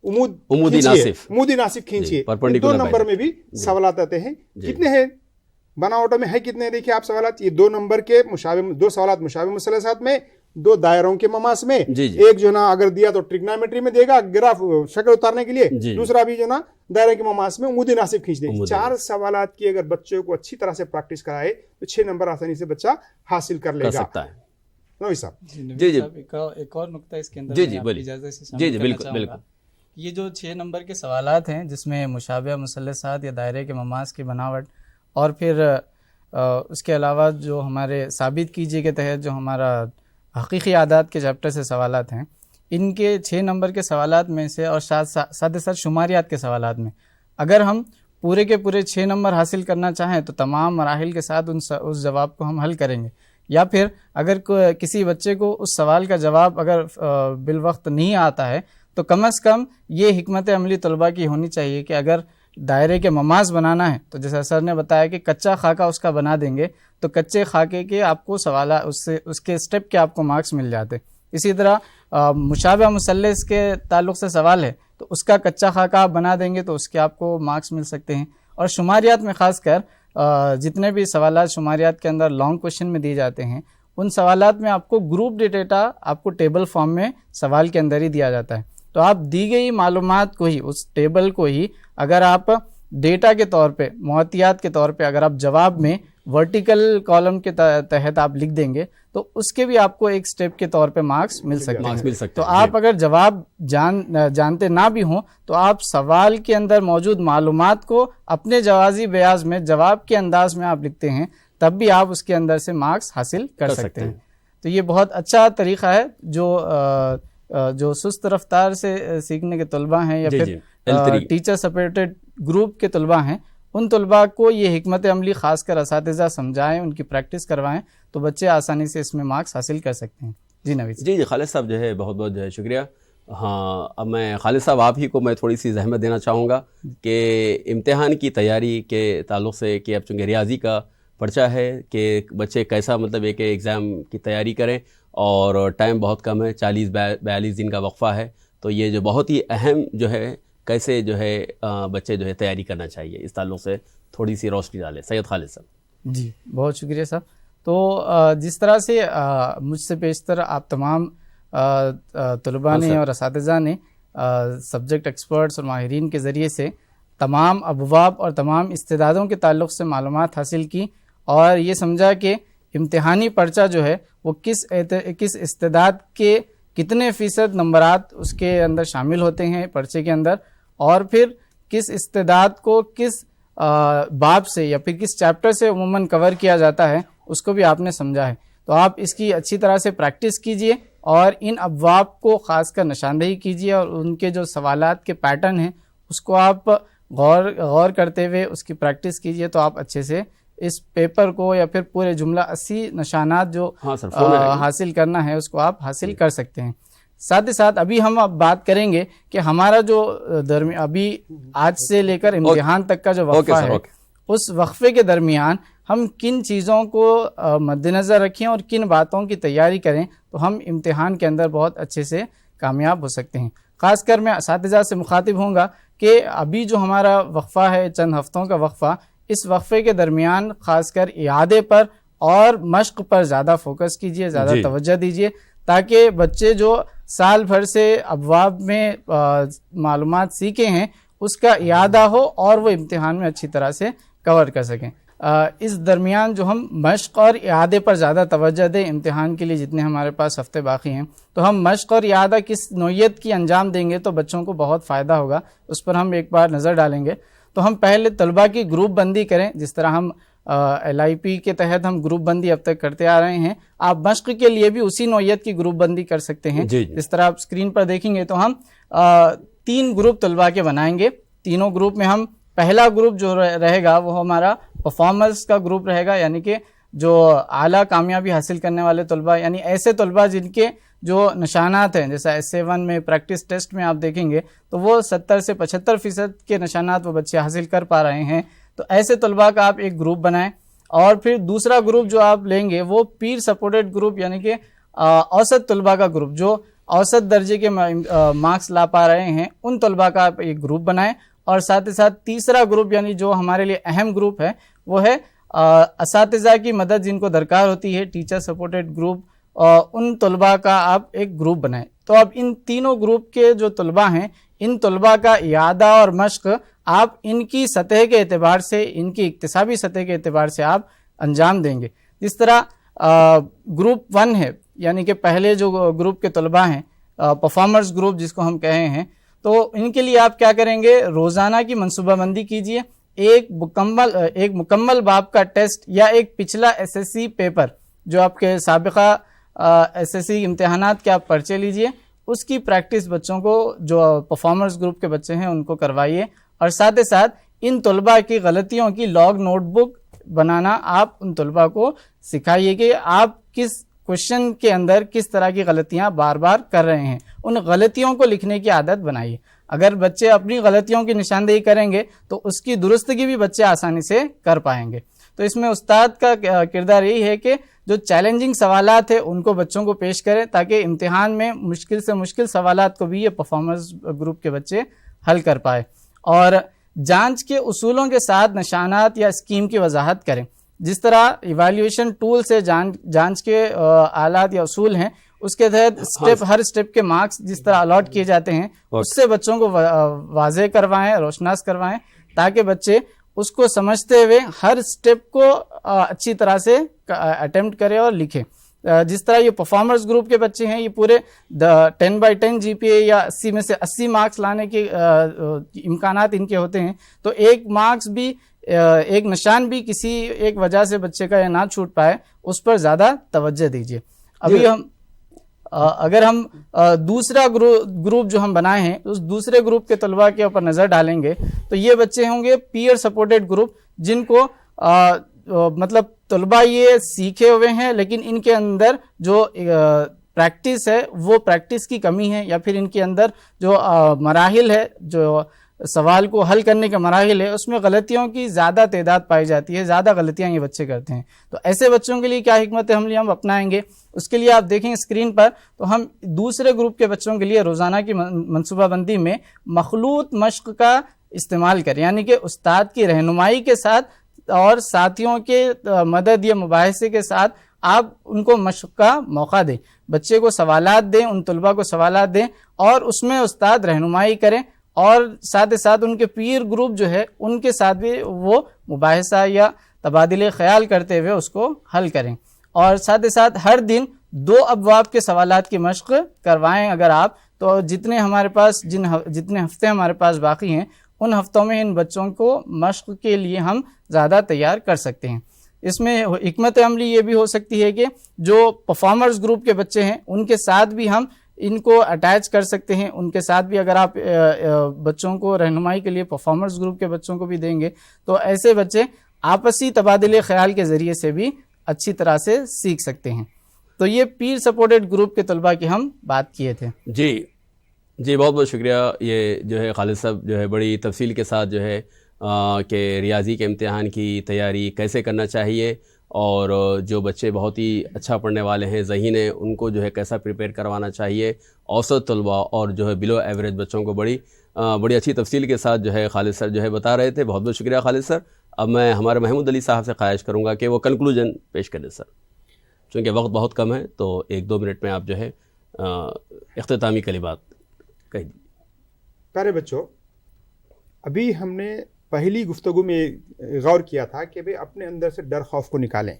عمودی ناصف کھینچیے. 2 نمبر میں بھی سوالات آتے ہیں. کتنے ہیں بناوٹوں میں, ہے کتنے دیکھیں آپ سوالات. یہ 2 نمبر کے دو سوالات مشابہ مثلثات میں, 2 دائروں کے مماس میں. ایک جو نا اگر دیا تو ٹریگنومیٹری میں دے گا گراف شکل اتارنے کے لیے, دوسرا بھی جو نا دائروں کے مماس میں عمودی ناصف کھینچ دیں. 4 سوالات کی اگر بچوں کو اچھی طرح سے پریکٹس کرائے تو 6 نمبر آسانی سے بچہ حاصل کر لے گا. ایک اور نقطہ اس کے اندر بالکل. یہ جو 6 نمبر کے سوالات ہیں جس میں مشابہ مثلثات یا دائرے کے مماس کی بناوٹ, اور پھر اس کے علاوہ جو ہمارے ثابت کیجیے کے تحت جو ہمارا حقیقی عادات کے چیپٹر سے سوالات ہیں, ان کے 6 نمبر کے سوالات میں سے اور ساتھ شماریات کے سوالات میں اگر ہم پورے کے پورے 6 نمبر حاصل کرنا چاہیں تو تمام مراحل کے ساتھ اس جواب کو ہم حل کریں گے. یا پھر اگر کسی بچے کو اس سوال کا جواب اگر بالوقت نہیں آتا ہے تو کم از کم یہ حکمت عملی طلباء کی ہونی چاہیے کہ اگر دائرے کے مماس بنانا ہے تو جیسا سر نے بتایا کہ کچا خاکہ اس کا بنا دیں گے تو کچے خاکے کے آپ کو سوالات اس کے اسٹیپ کے آپ کو مارکس مل جاتے. اسی طرح مشابہ مثلث کے تعلق سے سوال ہے تو اس کا کچا خاکہ آپ بنا دیں گے تو اس کے آپ کو مارکس مل سکتے ہیں. اور شماریات میں خاص کر جتنے بھی سوالات شماریات کے اندر لانگ کوشچن میں دیے جاتے ہیں, ان سوالات میں آپ کو گروپ ڈیٹا آپ کو ٹیبل فارم میں سوال کے اندر ہی دیا جاتا ہے. تو آپ دی گئی معلومات کو ہی, اس ٹیبل کو ہی اگر آپ ڈیٹا کے طور پہ, معطیات کے طور پہ اگر آپ جواب میں ورٹیکل کالم کے تحت آپ لکھ دیں گے تو اس کے بھی آپ کو ایک سٹیپ کے طور پہ مارکس مل سکتے ہیں. تو آپ اگر جواب جانتے نہ بھی ہوں تو آپ سوال کے اندر موجود معلومات کو اپنے جوازی بیاض میں جواب کے انداز میں آپ لکھتے ہیں, تب بھی آپ اس کے اندر سے مارکس حاصل کر سکتے ہیں. تو یہ بہت اچھا طریقہ ہے جو سست رفتار سے سیکھنے کے طلباء ہیں یا پھر ٹیچر سپورٹڈ گروپ کے طلباء ہیں, ان طلباء کو یہ حکمت عملی خاص کر اساتذہ سمجھائیں, ان کی پریکٹس کروائیں تو بچے آسانی سے اس میں مارکس حاصل کر سکتے ہیں. جی نوید. جی خالد صاحب جو ہے بہت بہت جو ہے شکریہ. ہاں, اب میں خالد صاحب آپ ہی کو میں تھوڑی سی زحمت دینا چاہوں گا کہ امتحان کی تیاری کے تعلق سے, کہ اب چونکہ ریاضی کا پرچہ ہے کہ بچے کیسا مطلب ایک ایگزام کی تیاری کریں, اور ٹائم بہت کم ہے, 40-42 دن کا وقفہ ہے, تو یہ جو بہت ہی اہم جو ہے کیسے جو ہے بچے جو ہے تیاری کرنا چاہیے, اس تعلق سے تھوڑی سی روشنی ڈالیں سید خالد صاحب. جی بہت شکریہ صاحب. تو جس طرح سے مجھ سے بیشتر آپ تمام طلباء نے اور اساتذہ نے سبجیکٹ ایکسپرٹس اور ماہرین کے ذریعے سے تمام ابواب اور تمام استعدادوں کے تعلق سے معلومات حاصل کی, اور یہ سمجھا کہ امتحانی پرچہ جو ہے وہ کس استعداد کے کتنے فیصد نمبرات اس کے اندر شامل ہوتے ہیں پرچے کے اندر, اور پھر کس استعداد کو کس باب سے یا پھر کس چیپٹر سے عموماً کور کیا جاتا ہے اس کو بھی آپ نے سمجھا ہے. تو آپ اس کی اچھی طرح سے پریکٹس کیجئے اور ان ابواب کو خاص کر نشاندہی کیجئے, اور ان کے جو سوالات کے پیٹرن ہیں اس کو آپ غور کرتے ہوئے اس کی پریکٹس کیجئے, تو آپ اچھے سے اس پیپر کو یا پھر پورے جملہ 80 نشانات جو حاصل کرنا ہے اس کو آپ حاصل کر سکتے ہیں. ساتھ ہی ساتھ ابھی ہم اب بات کریں گے کہ ہمارا جو ابھی آج سے لے کر امتحان تک کا جو وقفہ ہے اس وقفے کے درمیان ہم کن چیزوں کو مد نظر رکھیں اور کن باتوں کی تیاری کریں تو ہم امتحان کے اندر بہت اچھے سے کامیاب ہو سکتے ہیں. خاص کر میں اساتذہ سے مخاطب ہوں گا کہ ابھی جو ہمارا وقفہ ہے، چند ہفتوں کا وقفہ، اس وقفے کے درمیان خاص کر اعادے پر اور مشق پر زیادہ فوکس کیجئے، زیادہ توجہ دیجئے، تاکہ بچے جو سال بھر سے ابواب میں معلومات سیکھے ہیں اس کا اعادہ ہو اور وہ امتحان میں اچھی طرح سے کور کر سکیں. اس درمیان جو ہم مشق اور اعادے پر زیادہ توجہ دیں امتحان کے لیے، جتنے ہمارے پاس ہفتے باقی ہیں، تو ہم مشق اور اعادہ کس نوعیت کی انجام دیں گے تو بچوں کو بہت فائدہ ہوگا، اس پر ہم ایک بار نظر ڈالیں گے. تو ہم پہلے طلباء کی گروپ بندی کریں، جس طرح ہم LIP کے تحت ہم گروپ بندی اب تک کرتے آ رہے ہیں. آپ مشق کے لیے بھی اسی نوعیت کی گروپ بندی کر سکتے ہیں. جس طرح آپ اسکرین پر دیکھیں گے تو ہم 3 گروپ طلباء کے بنائیں گے. تینوں گروپ میں ہم پہلا گروپ جو رہے گا وہ ہمارا پرفارمرز کا گروپ رہے گا، یعنی کہ جو اعلیٰ کامیابی حاصل کرنے والے طلباء، یعنی ایسے طلباء جن کے جو نشانات ہیں، جیسا SA1 میں پریکٹس ٹیسٹ میں آپ دیکھیں گے تو وہ 70 سے 75% کے نشانات وہ بچے حاصل کر پا رہے ہیں. تو ایسے طلباء کا آپ ایک گروپ بنائیں. اور پھر دوسرا گروپ جو آپ لیں گے وہ پیر سپورٹڈ گروپ، یعنی کہ اوسط طلباء کا گروپ جو اوسط درجے کے مارکس لا پا رہے ہیں، ان طلباء کا آپ ایک گروپ بنائیں. اور ساتھ ہی ساتھ تیسرا گروپ، یعنی جو ہمارے لیے اہم گروپ ہے، وہ ہے اساتذہ کی مدد جن کو درکار ہوتی ہے، ٹیچر سپورٹڈ گروپ، ان طلباء کا آپ ایک گروپ بنائیں. تو اب ان تینوں گروپ کے جو طلباء ہیں، ان طلباء کا اعادہ اور مشق آپ ان کی سطح کے اعتبار سے، ان کی اکتسابی سطح کے اعتبار سے آپ انجام دیں گے. جس طرح گروپ 1 ہے، یعنی کہ پہلے جو گروپ کے طلباء ہیں، پرفارمرز گروپ جس کو ہم کہے ہیں، تو ان کے لیے آپ کیا کریں گے، روزانہ کی منصوبہ بندی کیجئے. ایک مکمل باب کا ٹیسٹ یا ایک پچھلا SSC پیپر جو آپ کے سابقہ SSC امتحانات کے آپ پرچے لیجئے، اس کی پریکٹس بچوں کو، جو پرفارمرز گروپ کے بچے ہیں، ان کو کروائیے. اور ساتھ ہی ساتھ ان طلباء کی غلطیوں کی لاگ نوٹ بک بنانا آپ ان طلباء کو سکھائیے کہ آپ کس کوشچن کے اندر کس طرح کی غلطیاں بار بار کر رہے ہیں. ان غلطیوں کو لکھنے کی عادت بنائیے. اگر بچے اپنی غلطیوں کی نشاندہی کریں گے تو اس کی درستگی بھی بچے آسانی سے کر پائیں گے. تو اس میں استاد کا کردار یہی ہے کہ جو چیلنجنگ سوالات ہیں ان کو بچوں کو پیش کریں، تاکہ امتحان میں مشکل سے مشکل سوالات کو بھی یہ پرفارمرز گروپ کے بچے حل کر پائے. اور جانچ کے اصولوں کے ساتھ نشانات یا اسکیم کی وضاحت کریں. جس طرح ایویلیویشن ٹول سے جانچ کے آلات یا اصول ہیں، اس کے تحت ہر اسٹیپ کے مارکس جس طرح الاٹ کیے جاتے ہیں، اس سے بچوں کو واضح کروائیں، روشناس کروائیں، تاکہ بچے اس کو سمجھتے ہوئے ہر اسٹیپ کو اچھی طرح سے اٹیمپٹ کریں اور لکھیں. جس طرح یہ پرفارمرز گروپ کے بچے ہیں، یہ پورے 10/10 GPA یا 80 میں سے 80 مارکس لانے کے امکانات ان کے ہوتے ہیں. تو ایک مارکس بھی، ایک نشان بھی کسی ایک وجہ سے بچے کا یہ نہ چھوٹ پائے، اس پر زیادہ توجہ دیجیے. ابھی اگر ہم دوسرا گروپ جو ہم بنائے ہیں، اس دوسرے گروپ کے طلباء کے اوپر نظر ڈالیں گے تو یہ بچے ہوں گے پیئر سپورٹڈ گروپ، جن کو مطلب طلباء یہ سیکھے ہوئے ہیں لیکن ان کے اندر جو پریکٹس ہے وہ پریکٹس کی کمی ہے، یا پھر ان کے اندر جو مراحل ہے، جو سوال کو حل کرنے کے مراحل ہے، اس میں غلطیوں کی زیادہ تعداد پائی جاتی ہے، زیادہ غلطیاں یہ بچے کرتے ہیں. تو ایسے بچوں کے لیے کیا حکمت عملی ہم اپنائیں گے، اس کے لیے آپ دیکھیں اسکرین پر. تو ہم دوسرے گروپ کے بچوں کے لیے روزانہ کی منصوبہ بندی میں مخلوط مشق کا استعمال کریں، یعنی کہ استاد کی رہنمائی کے ساتھ اور ساتھیوں کے مدد یا مباحثے کے ساتھ آپ ان کو مشق کا موقع دیں. بچے کو سوالات دیں، ان طلباء کو سوالات دیں اور اس میں استاد رہنمائی کریں، اور ساتھ ہی ساتھ ان کے پیر گروپ جو ہے ان کے ساتھ بھی وہ مباحثہ یا تبادلے خیال کرتے ہوئے اس کو حل کریں. اور ساتھ ہی ساتھ ہر دن 2 ابواب کے سوالات کی مشق کروائیں. اگر آپ تو جتنے ہمارے پاس جتنے ہفتے ہمارے پاس باقی ہیں، ان ہفتوں میں ان بچوں کو مشق کے لیے ہم زیادہ تیار کر سکتے ہیں. اس میں حکمت عملی یہ بھی ہو سکتی ہے کہ جو پرفارمرز گروپ کے بچے ہیں ان کے ساتھ بھی ہم ان کو اٹیچ کر سکتے ہیں. ان کے ساتھ بھی اگر آپ بچوں کو رہنمائی کے لیے پرفارمرز گروپ کے بچوں کو بھی دیں گے تو ایسے بچے آپسی تبادلے خیال کے ذریعے سے بھی اچھی طرح سے سیکھ سکتے ہیں. تو یہ پیر سپورٹڈ گروپ کے طلباء کی ہم بات کیے تھے. جی بہت بہت شکریہ. یہ جو ہے خالد صاحب جو ہے بڑی تفصیل کے ساتھ جو ہے کہ ریاضی کے امتحان کی تیاری کیسے کرنا چاہیے، اور جو بچے بہت ہی اچھا پڑھنے والے ہیں، ذہین ہیں، ان کو جو ہے کیسا پریپیئر کروانا چاہیے، اوسط طلباء اور جو ہے بلو ایوریج بچوں کو بڑی اچھی تفصیل کے ساتھ جو ہے خالد سر جو ہے بتا رہے تھے. بہت بہت شکریہ خالد سر. اب میں ہمارے محمود علی صاحب سے خواہش کروں گا کہ وہ کنکلوژن پیش کریں سر، چونکہ وقت بہت کم ہے، تو 1-2 منٹ میں آپ جو ہے اختتامی کلمات کہہ دیجیے. پیارے بچوں، ابھی ہم نے پہلی گفتگو میں غور کیا تھا کہ بھئی اپنے اندر سے ڈر خوف کو نکالیں.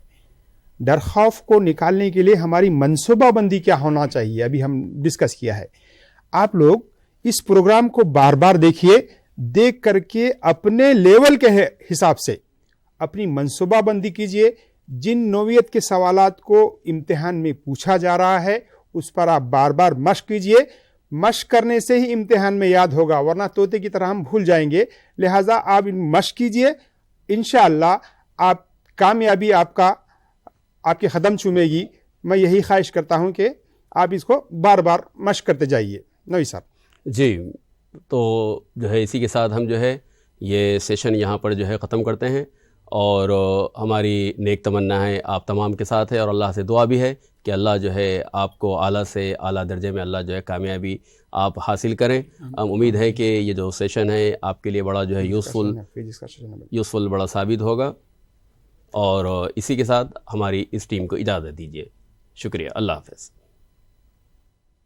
ڈر خوف کو نکالنے کے لیے ہماری منصوبہ بندی کیا ہونا چاہیے، ابھی ہم ڈسکس کیا ہے. آپ لوگ اس پروگرام کو بار بار دیکھیے، دیکھ کر کے اپنے لیول کے حساب سے اپنی منصوبہ بندی کیجئے. جن نوعیت کے سوالات کو امتحان میں پوچھا جا رہا ہے اس پر آپ بار بار مشق کیجئے. مشق کرنے سے ہی امتحان میں یاد ہوگا، ورنہ طوطے کی طرح ہم بھول جائیں گے. لہٰذا آپ مشق کیجئے، انشاءاللہ آپ کامیابی آپ کے قدم چومے گی. میں یہی خواہش کرتا ہوں کہ آپ اس کو بار بار مشق کرتے جائیے. نوی صاحب. جی، تو جو ہے اسی کے ساتھ ہم جو ہے یہ سیشن یہاں پر جو ہے ختم کرتے ہیں، اور ہماری نیک تمنا ہے آپ تمام کے ساتھ ہے، اور اللہ سے دعا بھی ہے کہ اللہ جو ہے آپ کو اعلیٰ سے اعلیٰ درجے میں اللہ جو ہے کامیابی آپ حاصل کریں. ہم امید ہے کہ یہ جو سیشن ہے آپ کے لیے بڑا جو ہے یوزفل بڑا ثابت ہوگا، اور اسی کے ساتھ ہماری اس ٹیم کو اجازت دیجیے. شکریہ. اللہ حافظ.